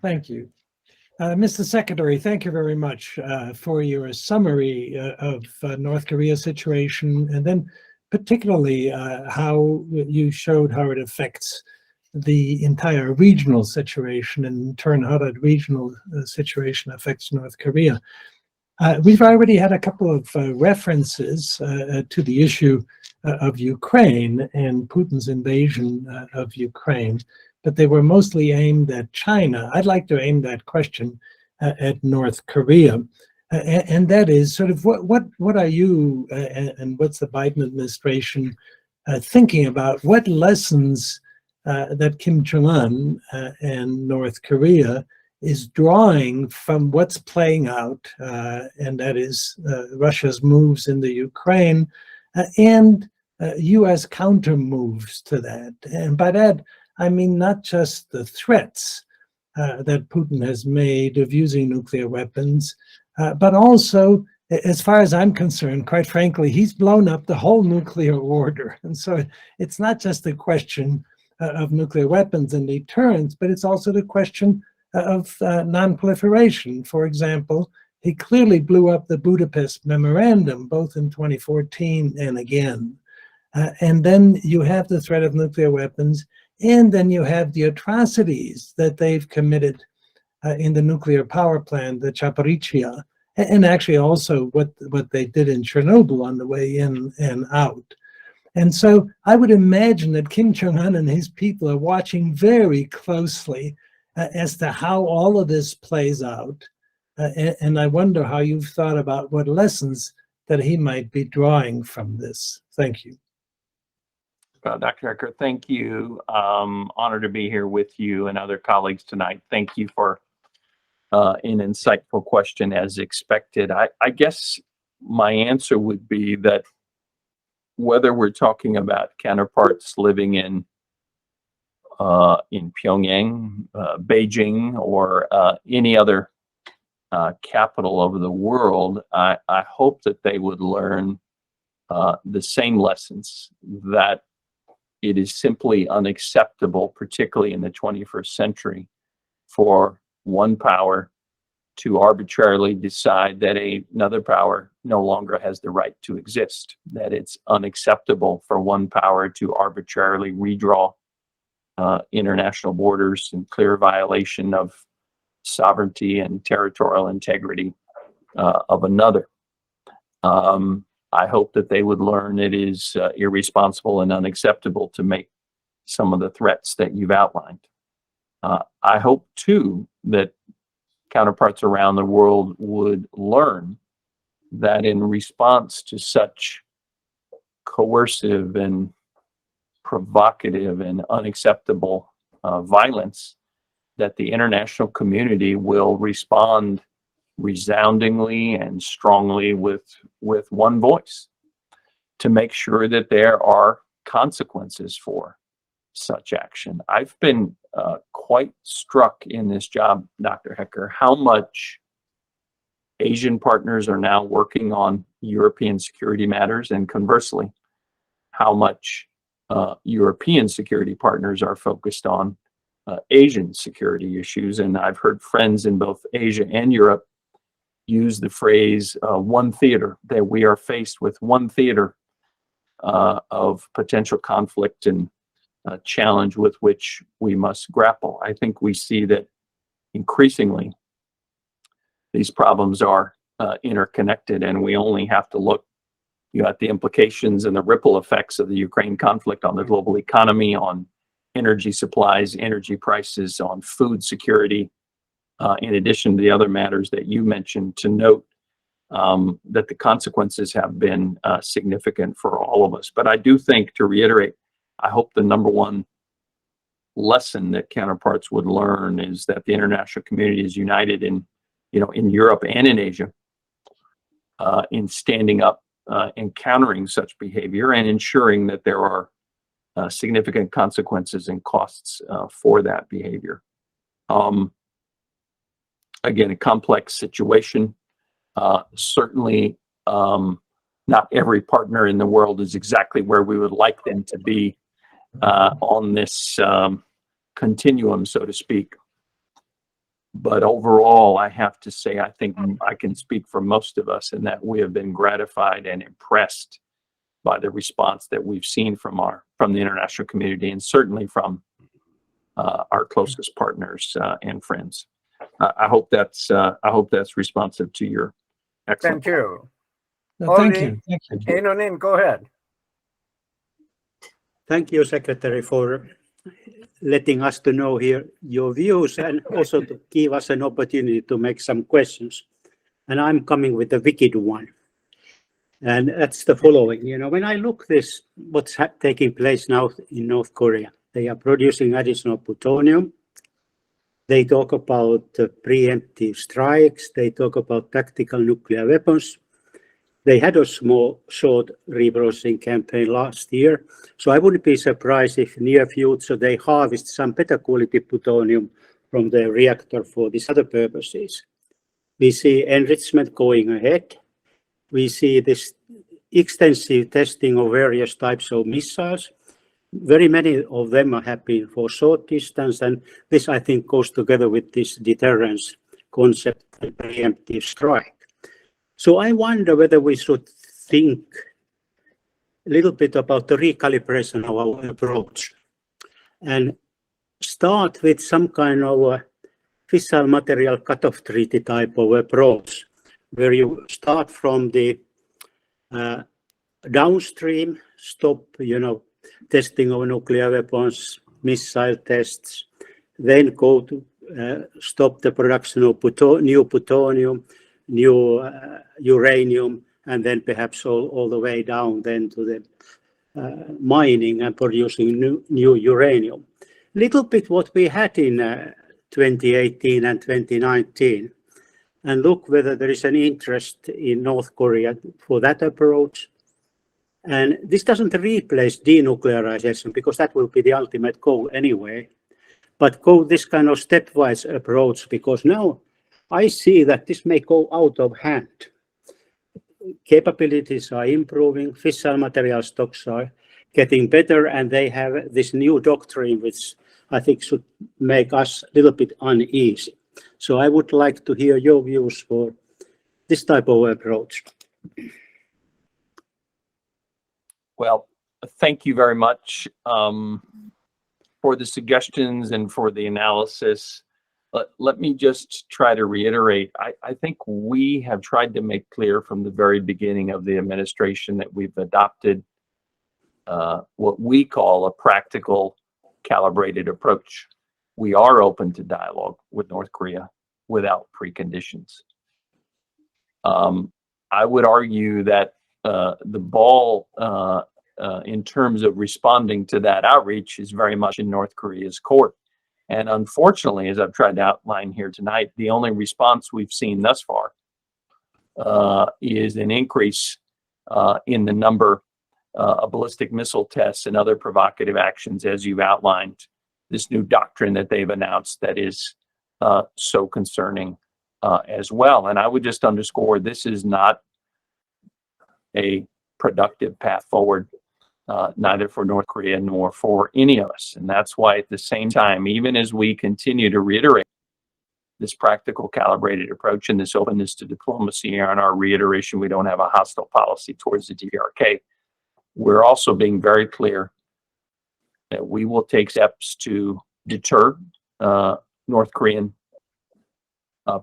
Speaker 7: Thank you. Mr. Secretary, thank you very much for your summary of North Korea's situation, and then particularly how you showed how it affects the entire regional situation, and in turn how that regional situation affects North Korea. We've already had a couple of references to the issue of Ukraine and Putin's invasion of Ukraine, but they were mostly aimed at China. I'd like to aim that question at North Korea, and that is sort of what are you and what's the Biden administration thinking about? What lessons that Kim Jong-un and North Korea is drawing from what's playing out, and that is Russia's moves in the Ukraine and U.S. counter moves to that. And by that, I mean not just the threats that Putin has made of using nuclear weapons, but also, as far as I'm concerned, quite frankly, he's blown up the whole nuclear order. And so it's not just a question of nuclear weapons and deterrence, but it's also the question of non-proliferation. For example, he clearly blew up the Budapest Memorandum, both in 2014 and again. And then you have the threat of nuclear weapons, and then you have the atrocities that they've committed in the nuclear power plant, the Zaporizhzhia, and actually also what they did in Chernobyl on the way in and out. And so I would imagine that Kim Jong-un and his people are watching very closely as to how all of this plays out. And I wonder how you've thought about what lessons that he might be drawing from this. Thank you.
Speaker 3: Dr. Ecker, thank you. Honored to be here with you and other colleagues tonight. Thank you for an insightful question as expected. I guess my answer would be that whether we're talking about counterparts living in in Pyongyang, Beijing, or any other capital of the world, I hope that they would learn the same lessons, that it is simply unacceptable, particularly in the 21st century, for one power to arbitrarily decide that another power no longer has the right to exist, that it's unacceptable for one power to arbitrarily redraw international borders in clear violation of sovereignty and territorial integrity of another. I hope that they would learn it is irresponsible and unacceptable to make some of the threats that you've outlined. I hope, too, that counterparts around the world would learn that in response to such coercive and provocative and unacceptable violence, that the international community will respond resoundingly and strongly with one voice to make sure that there are consequences for such action. I've been quite struck in this job, Dr. Hecker, how much Asian partners are now working on European security matters, and conversely, how much European security partners are focused on Asian security issues. And I've heard friends in both Asia and Europe use the phrase one theater, that we are faced with one theater of potential conflict and challenge with which we must grapple. I think we see that increasingly these problems are interconnected, and we only have to look at the implications and the ripple effects of the Ukraine conflict on the global economy, on energy supplies, energy prices, on food security, in addition to the other matters that you mentioned, to note that the consequences have been significant for all of us. But I do think, to reiterate, I hope the number one lesson that counterparts would learn is that the international community is united in Europe and in Asia in standing up and countering such behavior and ensuring that there are significant consequences and costs for that behavior. Again, a complex situation. Certainly, not every partner in the world is exactly where we would like them to be on this continuum, so to speak. But overall, I have to say, I think I can speak for most of us in that we have been gratified and impressed by the response that we've seen from the international community, and certainly from our closest partners and friends. I hope that's responsive to your excellent.
Speaker 2: Thank you.
Speaker 7: No, thank you. Thank you.
Speaker 2: Heinonen, go ahead.
Speaker 8: Thank you, Secretary, for letting us to know here your views and also to give us an opportunity to make some questions. And I'm coming with a wicked one. And that's the following. When I look this, what's taking place now in North Korea, they are producing additional plutonium. They talk about preemptive strikes. They talk about tactical nuclear weapons. They had a short rebrowsing campaign last year. So I wouldn't be surprised if near future they harvest some better quality plutonium from the reactor for these other purposes. We see enrichment going ahead. We see this extensive testing of various types of missiles. Very many of them have been for short distance, and this, I think, goes together with this deterrence concept and preemptive strike. So I wonder whether we should think a little bit about the recalibration of our approach and start with some kind of a fissile material cutoff treaty type of approach, where you start from the downstream, stop, testing of nuclear weapons, missile tests, then go to stop the production of new plutonium, new uranium, and then perhaps all the way down then to the mining and producing new uranium. Little bit what we had in 2018 and 2019, and look whether there is an interest in North Korea for that approach. And this doesn't replace denuclearization because that will be the ultimate goal anyway, but go this kind of stepwise approach, because now I see that this may go out of hand. Capabilities are improving, fissile material stocks are getting better, and they have this new doctrine which I think should make us a little bit uneasy. So I would like to hear your views for this type of approach.
Speaker 3: Well, thank you very much for the suggestions and for the analysis. Let me just try to reiterate. I think we have tried to make clear from the very beginning of the administration that we've adopted what we call a practical, calibrated approach. We are open to dialogue with North Korea without preconditions. I would argue that the ball in terms of responding to that outreach is very much in North Korea's court. And unfortunately, as I've tried to outline here tonight, the only response we've seen thus far is an increase in the number of ballistic missile tests and other provocative actions, as you've outlined, this new doctrine that they've announced that is so concerning as well. And I would just underscore, this is not a productive path forward, neither for North Korea nor for any of us. And that's why at the same time, even as we continue to reiterate this practical calibrated approach and this openness to diplomacy and our reiteration, we don't have a hostile policy towards the DPRK, we're also being very clear that we will take steps to deter North Korean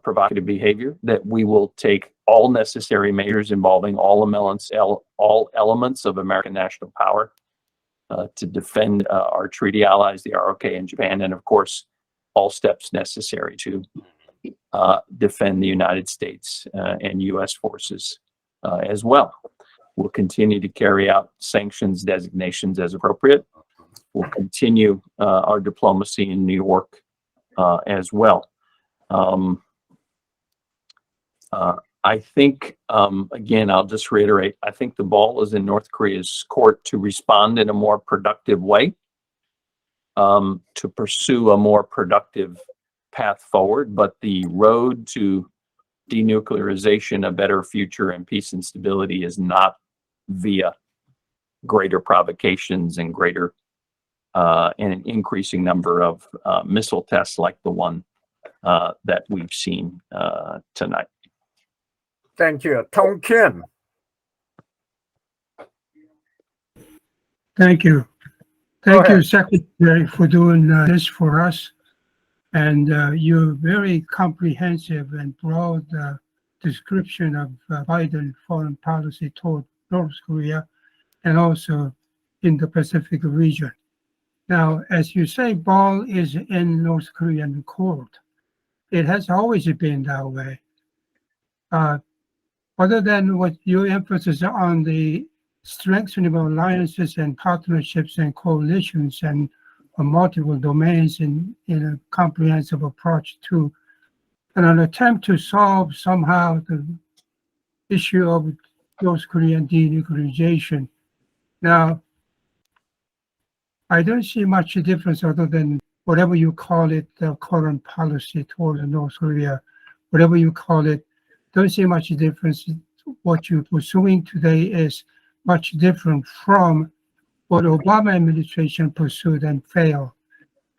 Speaker 3: provocative behavior, that we will take all necessary measures involving all elements of American national power to defend our treaty allies, the ROK and Japan, and of course, all steps necessary to defend the United States and U.S. forces as well. We'll continue to carry out sanctions designations as appropriate. We'll continue our diplomacy in New York as well. I think, again, I'll just reiterate, I think the ball is in North Korea's court to respond in a more productive way, to pursue a more productive path forward, but the road to denuclearization, a better future, and peace and stability is not via greater provocations and greater and an increasing number of missile tests like the one that we've seen tonight.
Speaker 2: Thank you. Tong Kim.
Speaker 9: Thank you. Thank you, Secretary, for doing this for us. And your very comprehensive and broad description of Biden's foreign policy toward North Korea and also in the Pacific region. Now, as you say, ball is in North Korean court. It has always been that way. Other than what you emphasize on the strengthening of alliances and partnerships and coalitions and multiple domains in a comprehensive approach to an attempt to solve somehow the issue of North Korean denuclearization. Now, I don't see much difference other than whatever you call it, the current policy toward North Korea, whatever you call it, don't see much difference. What you're pursuing today is much different from what Obama administration pursued and failed.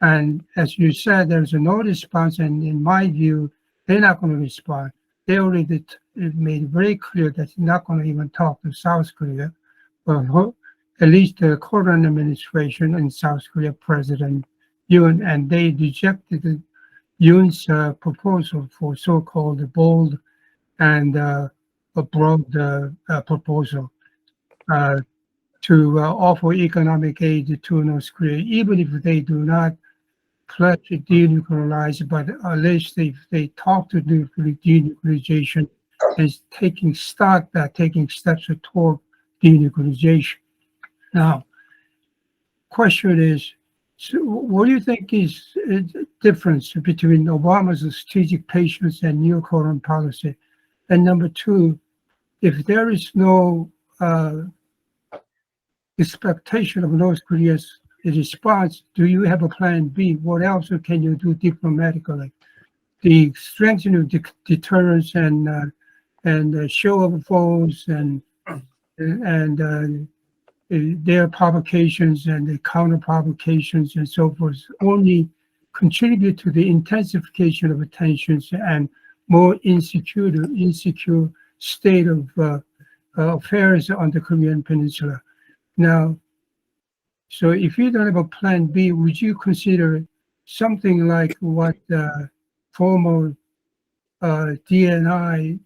Speaker 9: And as you said, there's no response, and in my view, they're not going to respond. They already made very clear that they're not going to even talk to South Korea, or at least the current administration and South Korea President Yoon, and they rejected Yoon's proposal for so-called bold and a broad proposal to offer economic aid to North Korea, even if they do not pledge to denuclearize, but at least if they talk to denuclearization and taking steps toward denuclearization. Now, question is, so what do you think is the difference between Obama's strategic patience and new current policy? And number two, if there is no expectation of North Korea's response, do you have a plan B? What else can you do diplomatically? The strengthening of deterrence and show of force and their provocations and the counter provocations and so forth only contribute to the intensification of tensions and more insecure state of affairs on the Korean Peninsula. Now, so if you don't have a plan B, would you consider something like what former DNI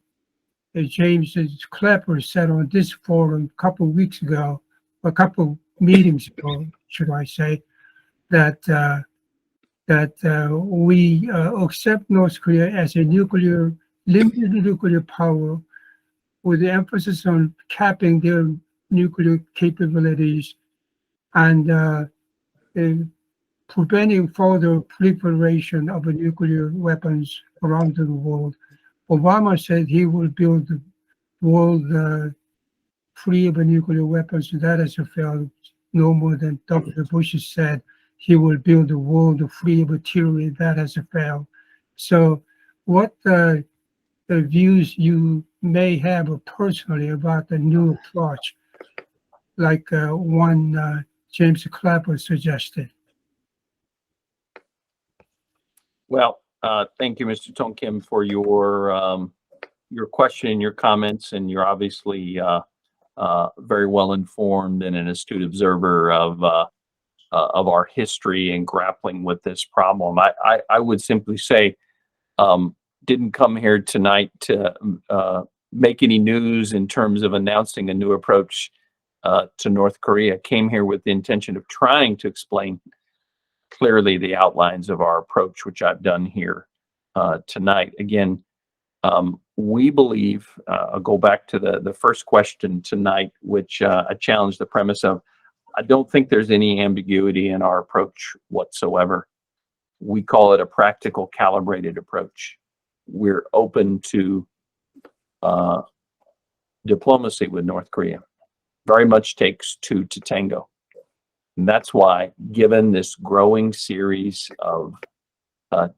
Speaker 9: James Clapper said on this forum a couple of weeks ago, a couple meetings ago, should I say, that we accept North Korea as a limited nuclear power with the emphasis on capping their nuclear capabilities and preventing further proliferation of nuclear weapons around the world. Obama said he will build the world free of nuclear weapons. That has failed. No more than Dr. Bush said he will build the world free of tyranny. That has failed. So what views you may have personally about the new approach, like one James Clapper suggested?
Speaker 3: Well, thank you, Mr. Tong Kim, for your question and your comments, and you're obviously very well informed and an astute observer of our history and grappling with this problem. I would simply say, didn't come here tonight to make any news in terms of announcing a new approach to North Korea. Came here with the intention of trying to explain clearly the outlines of our approach, which I've done here tonight. Again, we believe, I'll go back to the first question tonight, which I challenged the premise of. I don't think there's any ambiguity in our approach whatsoever. We call it a practical, calibrated approach. We're open to diplomacy with North Korea. Very much takes two to tango. And that's why, given this growing series of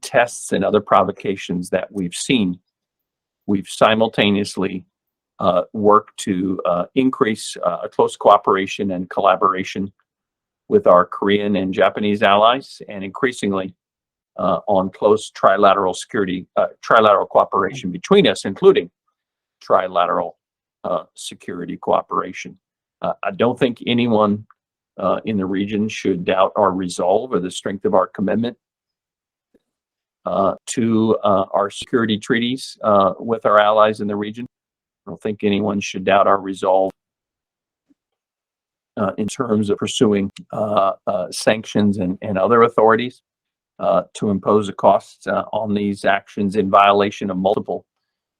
Speaker 3: tests and other provocations that we've seen, we've simultaneously worked to increase close cooperation and collaboration with our Korean and Japanese allies, and increasingly on close trilateral cooperation between us, including trilateral security cooperation. I don't think anyone in the region should doubt our resolve or the strength of our commitment to our security treaties with our allies in the region. I don't think anyone should doubt our resolve in terms of pursuing sanctions and other authorities to impose a cost on these actions in violation of multiple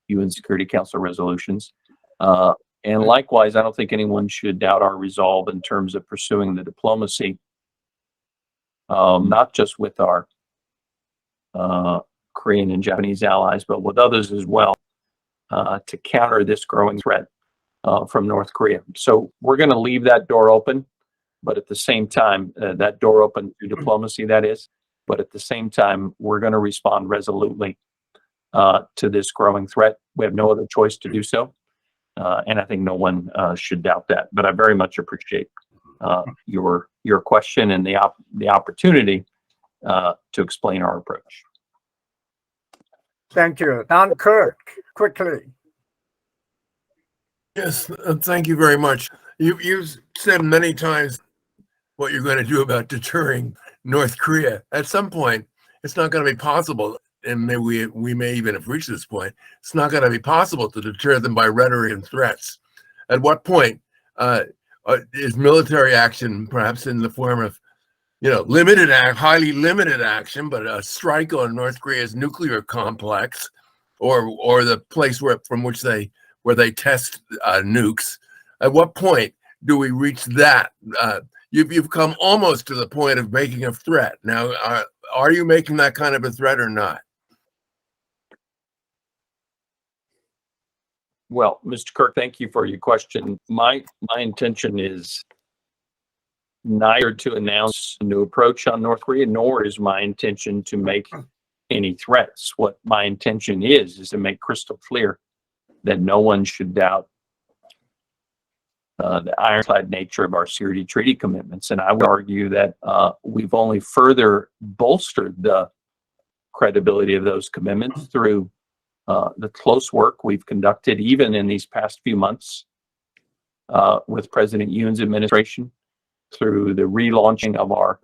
Speaker 3: UN Security Council resolutions. And likewise, I don't think anyone should doubt our resolve in terms of pursuing the diplomacy, not just with our Korean and Japanese allies, but with others as well, to counter this growing threat from North Korea. So we're going to leave that door open, but at the same time, that door open to diplomacy, that is, but at the same time, we're going to respond resolutely to this growing threat. We have no other choice to do so. And I think no one should doubt that. But I very much appreciate your question and the opportunity to explain our approach.
Speaker 2: Thank you. Don Kirk, quickly.
Speaker 10: Yes, thank you very much. You've said many times what you're going to do about deterring North Korea. At some point, it's not going to be possible, and maybe we may even have reached this point. It's not going to be possible to deter them by rhetoric and threats. At what point is military action, perhaps in the form of, highly limited action, but a strike on North Korea's nuclear complex, or the place from which they test nukes? At what point do we reach that? You've come almost to the point of making a threat. Now, are you making that kind of a threat or not?
Speaker 3: Well, Mr. Kirk, thank you for your question. My intention is neither to announce a new approach on North Korea, nor is my intention to make any threats. What my intention is to make crystal clear that no one should doubt the ironclad nature of our security treaty commitments. And I would argue that we've only further bolstered the credibility of those commitments through the close work we've conducted, even in these past few months, with President Yoon's administration, through the relaunching of our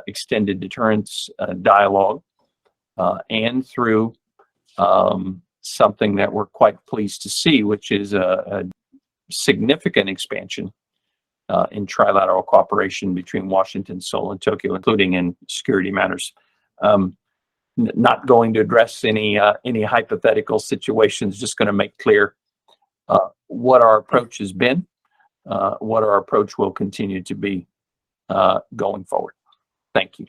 Speaker 3: extended deterrence dialogue, and through something that we're quite pleased to see, which is a significant expansion in trilateral cooperation between Washington, Seoul, and Tokyo, including in security matters. Not going to address any hypothetical situations, just going to make clear what our approach has been, what our approach will continue to be going forward. Thank you.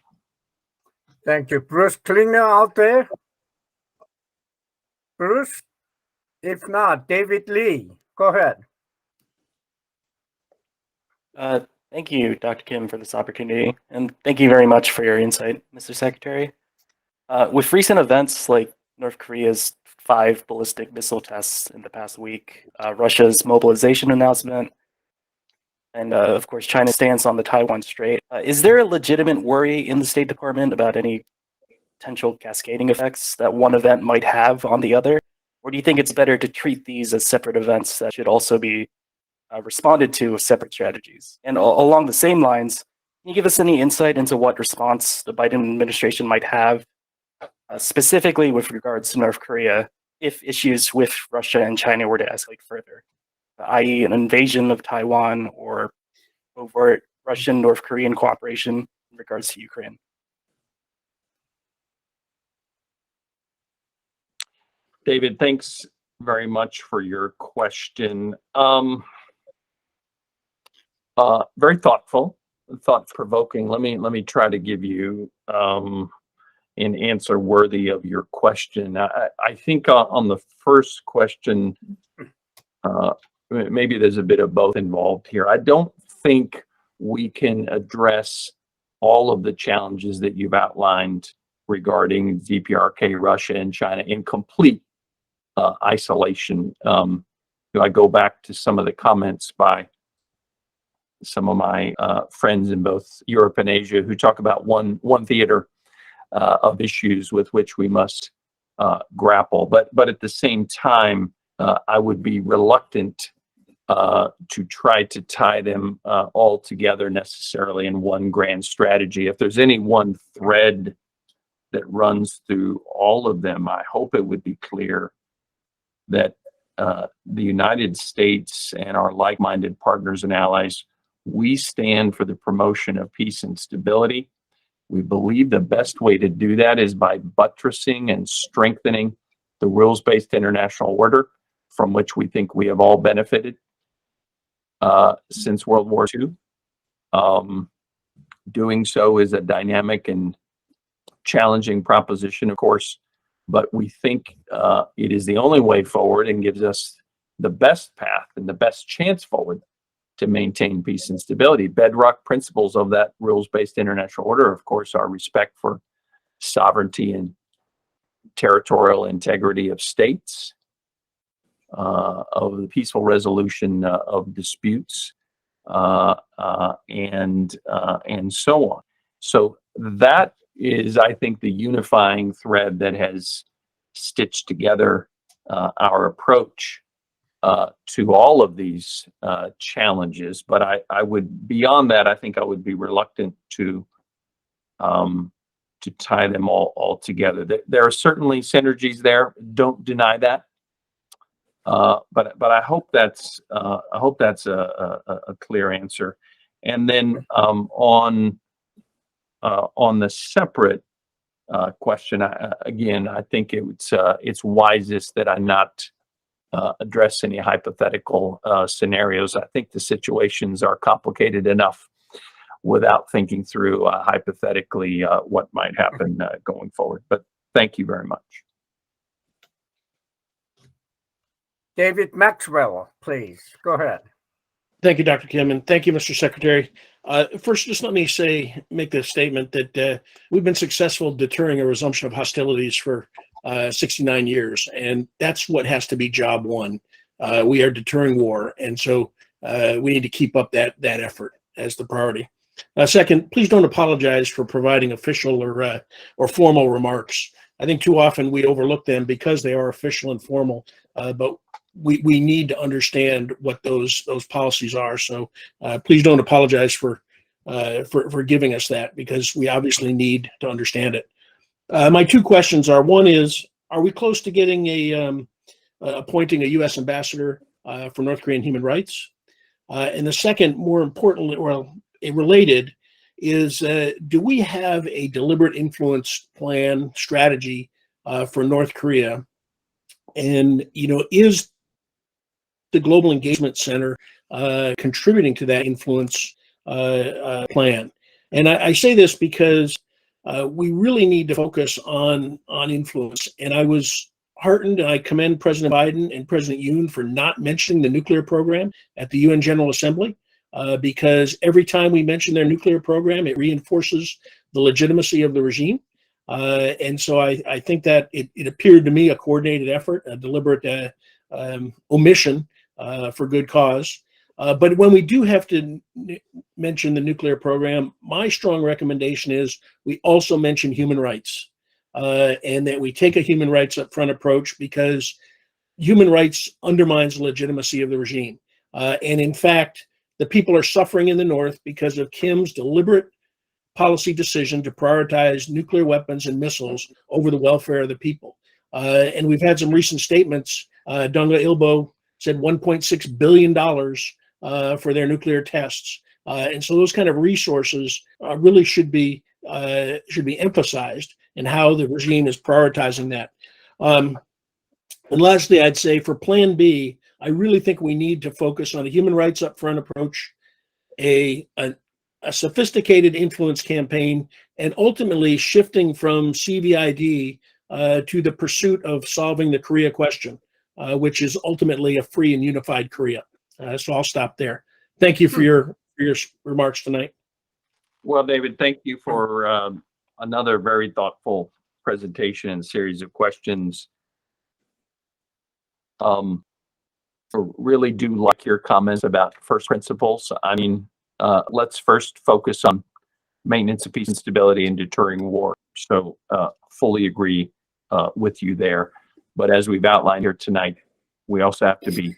Speaker 2: Thank you. Bruce Klinger out there? Bruce? If not, David Lee, go ahead.
Speaker 11: Thank you, Dr. Kim, for this opportunity, and thank you very much for your insight, Mr. Secretary. With recent events like North Korea's 5 ballistic missile tests in the past week, Russia's mobilization announcement, and of course China's stance on the Taiwan Strait, is there a legitimate worry in the State Department about any potential cascading effects that one event might have on the other? Or do you think it's better to treat these as separate events that should also be responded to with separate strategies? And along the same lines, can you give us any insight into what response the Biden administration might have, specifically with regards to North Korea, if issues with Russia and China were to escalate further, i.e. an invasion of Taiwan or overt Russian-North Korean cooperation in regards to Ukraine?
Speaker 3: David, thanks very much for your question. Very thoughtful, thought-provoking. Let me try to give you an answer worthy of your question. I think on the first question, maybe there's a bit of both involved here. I don't think we can address all of the challenges that you've outlined regarding DPRK, Russia, and China in complete isolation. I go back to some of the comments by some of my friends in both Europe and Asia who talk about one theater of issues with which we must grapple. But at the same time, I would be reluctant to try to tie them all together necessarily in one grand strategy. If there's any one thread that runs through all of them, I hope it would be clear that the United States and our like-minded partners and allies, we stand for the promotion of peace and stability. We believe the best way to do that is by buttressing and strengthening the rules-based international order from which we think we have all benefited since World War II. Doing so is a dynamic and challenging proposition, of course, but we think it is the only way forward and gives us the best path and the best chance forward to maintain peace and stability. Bedrock principles of that rules-based international order, of course, are respect for sovereignty and territorial integrity of states, of the peaceful resolution of disputes, and so on. So that is, I think, the unifying thread that has stitched together our approach to all of these challenges. But I would, beyond that, I think I would be reluctant to tie them all together. There are certainly synergies there. Don't deny that. But I hope that's a clear answer. And then on the separate question, again, I think it's wisest that I not address any hypothetical scenarios. I think the situations are complicated enough without thinking through hypothetically what might happen going forward. But thank you very much.
Speaker 2: David Maxwell, please, go ahead.
Speaker 12: Thank you, Dr. Kim, and thank you, Mr. Secretary. First, just let me make the statement that we've been successful deterring a resumption of hostilities for 69 years, and that's what has to be job one. We are deterring war, and so we need to keep up that effort as the priority. Second, please don't apologize for providing official or formal remarks. I think too often we overlook them because they are official and formal, but we need to understand what those policies are. So please don't apologize for giving us that, because we obviously need to understand it. My two questions are: one is, are we close to getting appointing a U.S. ambassador for North Korean human rights? And the second, more importantly, well, related, is do we have a deliberate influence plan strategy for North Korea? And, is the Global Engagement Center contributing to that influence plan? And I say this because we really need to focus on influence. And I was heartened, and I commend President Biden and President Yoon for not mentioning the nuclear program at the UN General Assembly, because every time we mention their nuclear program, it reinforces the legitimacy of the regime. And so I think that it appeared to me a coordinated effort, a deliberate omission for good cause. But when we do have to mention the nuclear program, my strong recommendation is we also mention human rights, and that we take a human rights upfront approach, because human rights undermines the legitimacy of the regime. And in fact, the people are suffering in the North because of Kim's deliberate policy decision to prioritize nuclear weapons and missiles over the welfare of the people. And we've had some recent statements. Donga Ilbo said $1.6 billion for their nuclear tests. And so those kind of resources really should be emphasized in how the regime is prioritizing that. And lastly, I'd say for Plan B, I really think we need to focus on a human rights upfront approach, a sophisticated influence campaign, and ultimately shifting from CVID to the pursuit of solving the Korea question, which is ultimately a free and unified Korea. So I'll stop there. Thank you for your remarks tonight.
Speaker 3: Well, David, thank you for another very thoughtful presentation and series of questions. I really do like your comments about first principles. I mean, let's first focus on maintenance of peace and stability and deterring war. So fully agree with you there. But as we've outlined here tonight, we also have to be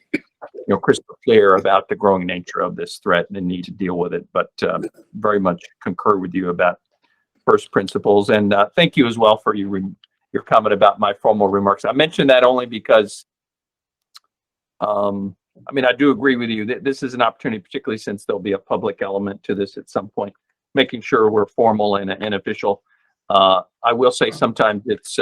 Speaker 3: crystal clear about the growing nature of this threat and the need to deal with it. But very much concur with you about first principles. And thank you as well for your comment about my formal remarks. I mentioned that only because I mean, I do agree with you that this is an opportunity, particularly since there'll be a public element to this at some point, making sure we're formal and official. I will say sometimes it's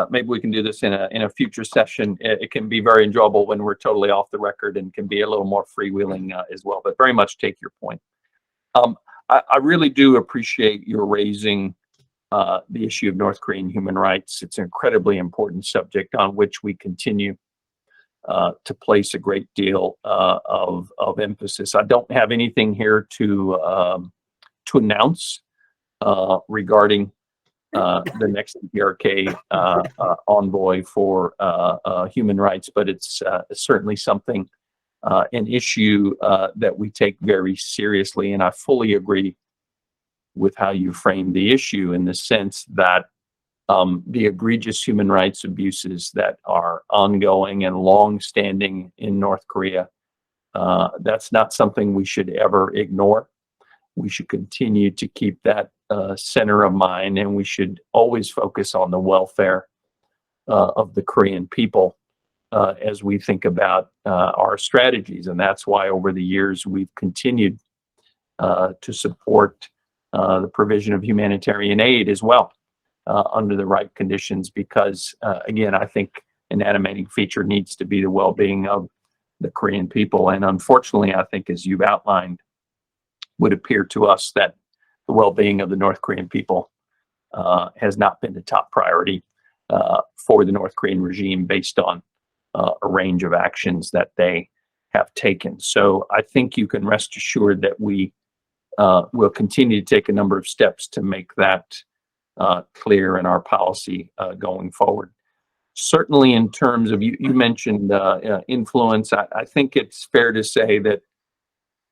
Speaker 3: maybe we can do this in a future session. It can be very enjoyable when we're totally off the record, and can be a little more freewheeling as well. But very much take your point. I really do appreciate your raising the issue of North Korean human rights. It's an incredibly important subject on which we continue to place a great deal of emphasis. I don't have anything here to announce regarding the next PRK envoy for human rights, but it's certainly something, an issue that we take very seriously. And I fully agree with how you framed the issue, in the sense that the egregious human rights abuses that are ongoing and long-standing in North Korea, that's not something we should ever ignore. We should continue to keep that center of mind, and we should always focus on the welfare of the Korean people as we think about our strategies. And that's why over the years we've continued to support the provision of humanitarian aid as well, under the right conditions, because again, I think an animating feature needs to be the well-being of the Korean people. And unfortunately, I think, as you've outlined, would appear to us that the well-being of the North Korean people has not been the top priority for the North Korean regime, based on a range of actions that they have taken. So I think you can rest assured that we we'll continue to take a number of steps to make that clear in our policy going forward. Certainly in terms of, you mentioned influence, I think it's fair to say that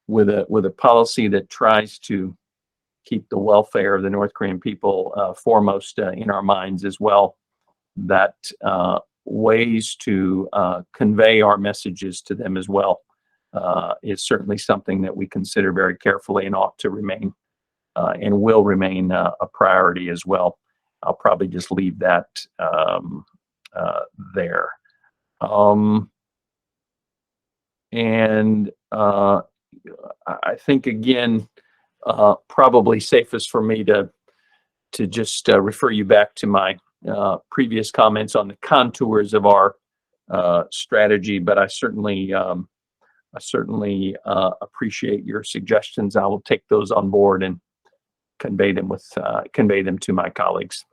Speaker 3: with a policy that tries to keep the welfare of the North Korean people foremost in our minds as well, that ways to convey our messages to them as well is certainly something that we consider very carefully and ought to remain and will remain a priority as well. I'll probably just leave that there. I think, again, probably safest for me to just refer you back to my previous comments on the contours of our strategy, but I certainly appreciate your suggestions. I will take those on board and convey them to my colleagues.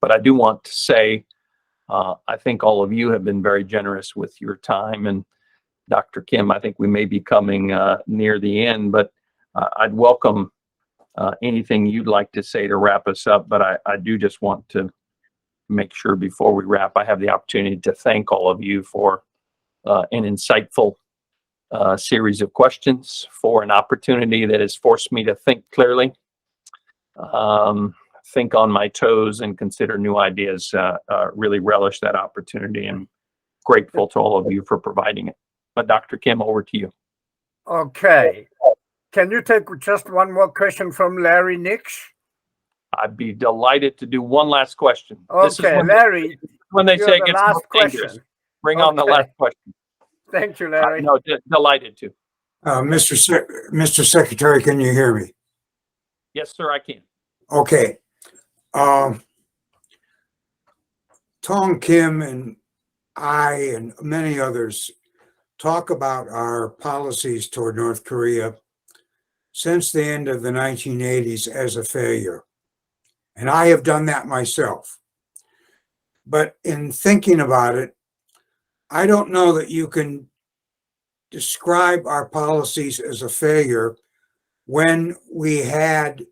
Speaker 3: But I do want to say, I think all of you have been very generous with your time, and Dr. Kim, I think we may be coming near the end, but I'd welcome anything you'd like to say to wrap us up. But I do just want to make sure before we wrap, I have the opportunity to thank all of you for an insightful series of questions, for an opportunity that has forced me to think clearly, think on my toes, and consider new ideas. Really relish that opportunity, and grateful to all of you for providing it. But Dr. Kim, over to you.
Speaker 2: Okay. Can you take just one more question from Larry Nix?
Speaker 3: I'd be delighted to do one last question.
Speaker 2: Okay, Larry,
Speaker 3: when they say it
Speaker 2: the
Speaker 3: gets
Speaker 2: last
Speaker 3: more
Speaker 2: question.
Speaker 3: dangerous. Bring on the last question.
Speaker 2: Thank you, Larry.
Speaker 3: No, delighted to.
Speaker 13: Mr. Secretary, can you hear me?
Speaker 3: Yes, sir, I can.
Speaker 13: Okay. Tong Kim and I and many others talk about our policies toward North Korea since the end of the 1980s as a failure. And I have done that myself. But in thinking about it, I don't know that you can describe our policies as a failure when we had,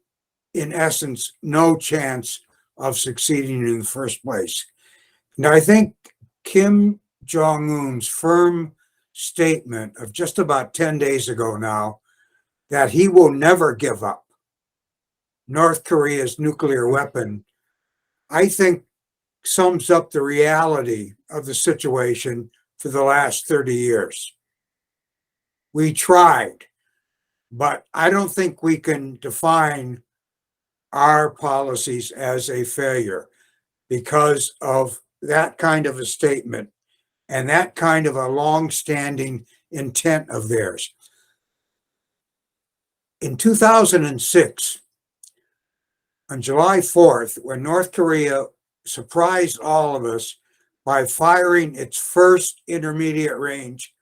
Speaker 13: in essence, no chance of succeeding in the first place. Now, I think Kim Jong-un's firm statement of just about 10 days ago now that he will never give up North Korea's nuclear weapon, I think sums up the reality of the situation for the last 30 years. We tried, but I don't think we can define our policies as a failure because of that kind of a statement and that kind of a long-standing intent of theirs. In 2006, on July 4th, when North Korea surprised all of us by firing its first intermediate range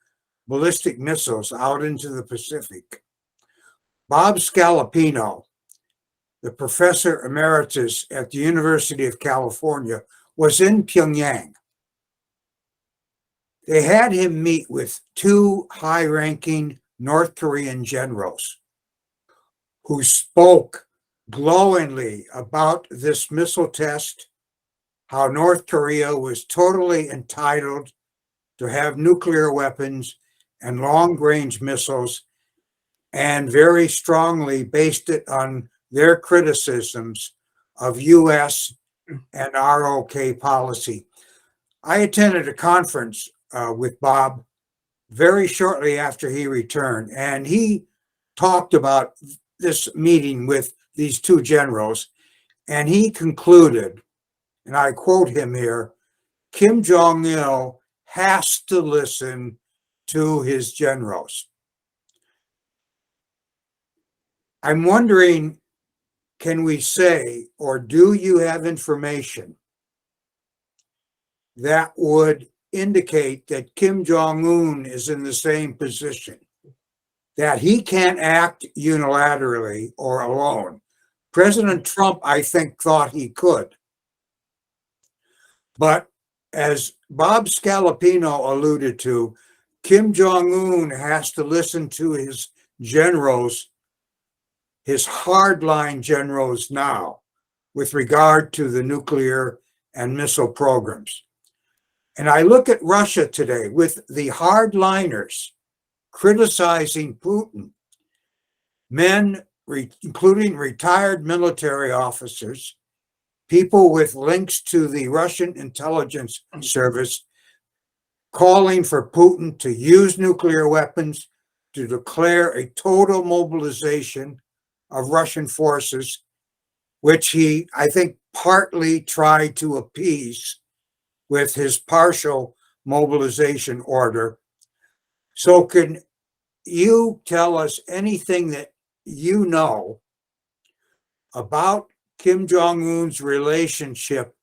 Speaker 13: ballistic missiles out into the Pacific, Bob Scalapino, the professor emeritus at the University of California, was in Pyongyang. They had him meet with two high-ranking North Korean generals who spoke glowingly about this missile test, how North Korea was totally entitled to have nuclear weapons and long-range missiles, and very strongly based it on their criticisms of U.S. and ROK policy. I attended a conference with Bob very shortly after he returned, and he talked about this meeting with these two generals, and he concluded, and I quote him here, Kim Jong-il has to listen to his generals. I'm wondering, can we say, or do you have information that would indicate that Kim Jong-un is in the same position, that he can't act unilaterally or alone? President Trump, I think, thought he could. But as Bob Scalapino alluded to, Kim Jong-un has to listen to his generals his hardline generals now with regard to the nuclear and missile programs. And I look at Russia today with the hardliners criticizing Putin, men, including retired military officers, people with links to the Russian intelligence service, calling for Putin to use nuclear weapons, to declare a total mobilization of Russian forces, which he, I think, partly tried to appease with his partial mobilization order. So can you tell us anything that you know about Kim Jong-un's relationship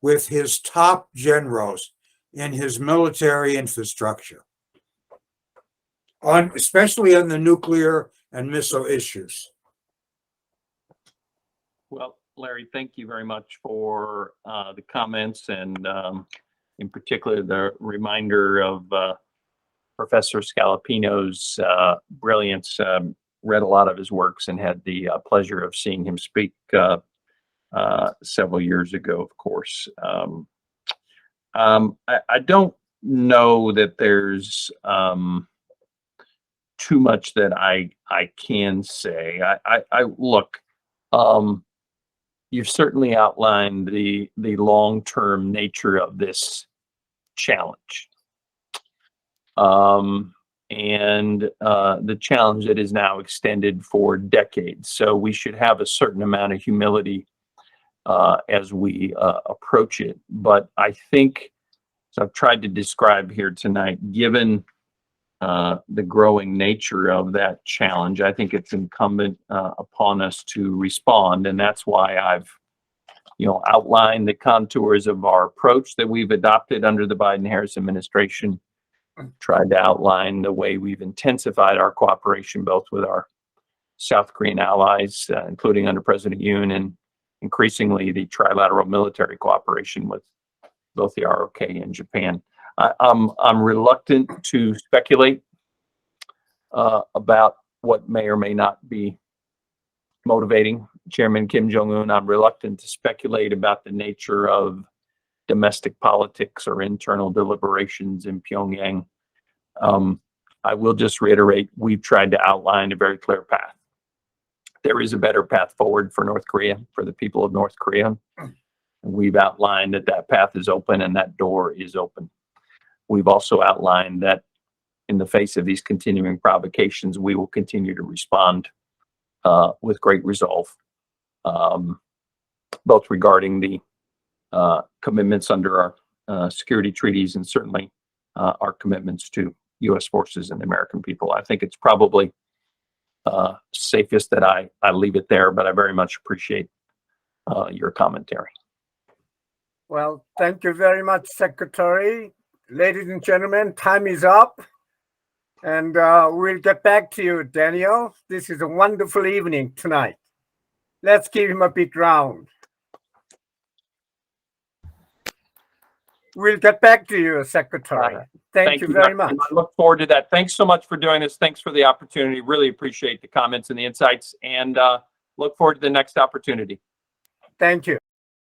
Speaker 13: with his top generals in his military infrastructure, especially on the nuclear and missile issues?
Speaker 3: Well, Larry, thank you very much for the comments and in particular the reminder of Professor Scalapino's brilliance. Read a lot of his works and had the pleasure of seeing him speak several years ago, of course. I don't know that there's too much that I can say. I look, you've certainly outlined the long-term nature of this challenge. And the challenge that is now extended for decades. So we should have a certain amount of humility as we approach it. But I think, as I've tried to describe here tonight, given the growing nature of that challenge, I think it's incumbent upon us to respond. And that's why I've outlined the contours of our approach that we've adopted under the Biden-Harris administration, tried to outline the way we've intensified our cooperation both with our South Korean allies, including under President Yoon, and increasingly the trilateral military cooperation with both the ROK and Japan. I'm reluctant to speculate about what may or may not be motivating Chairman Kim Jong-un. I'm reluctant to speculate about the nature of domestic politics or internal deliberations in Pyongyang. I will just reiterate, we've tried to outline a very clear path. There is a better path forward for North Korea, for the people of North Korea. We've outlined that that path is open and that door is open. We've also outlined that in the face of these continuing provocations, we will continue to respond with great resolve, both regarding the commitments under our security treaties and certainly our commitments to U.S. forces and the American people. I think it's probably safest that I leave it there, but I very much appreciate your commentary.
Speaker 2: Well, thank you very much, Secretary. Ladies and gentlemen, time is up. And we'll get back to you, Daniel. This is a wonderful evening tonight. Let's give him a big round. We'll get back to you, Secretary. Thank you very much.
Speaker 3: I look forward to that. Thanks so much for doing this. Thanks for the opportunity. Really appreciate the comments and the insights, and look forward to the next opportunity.
Speaker 2: Thank you.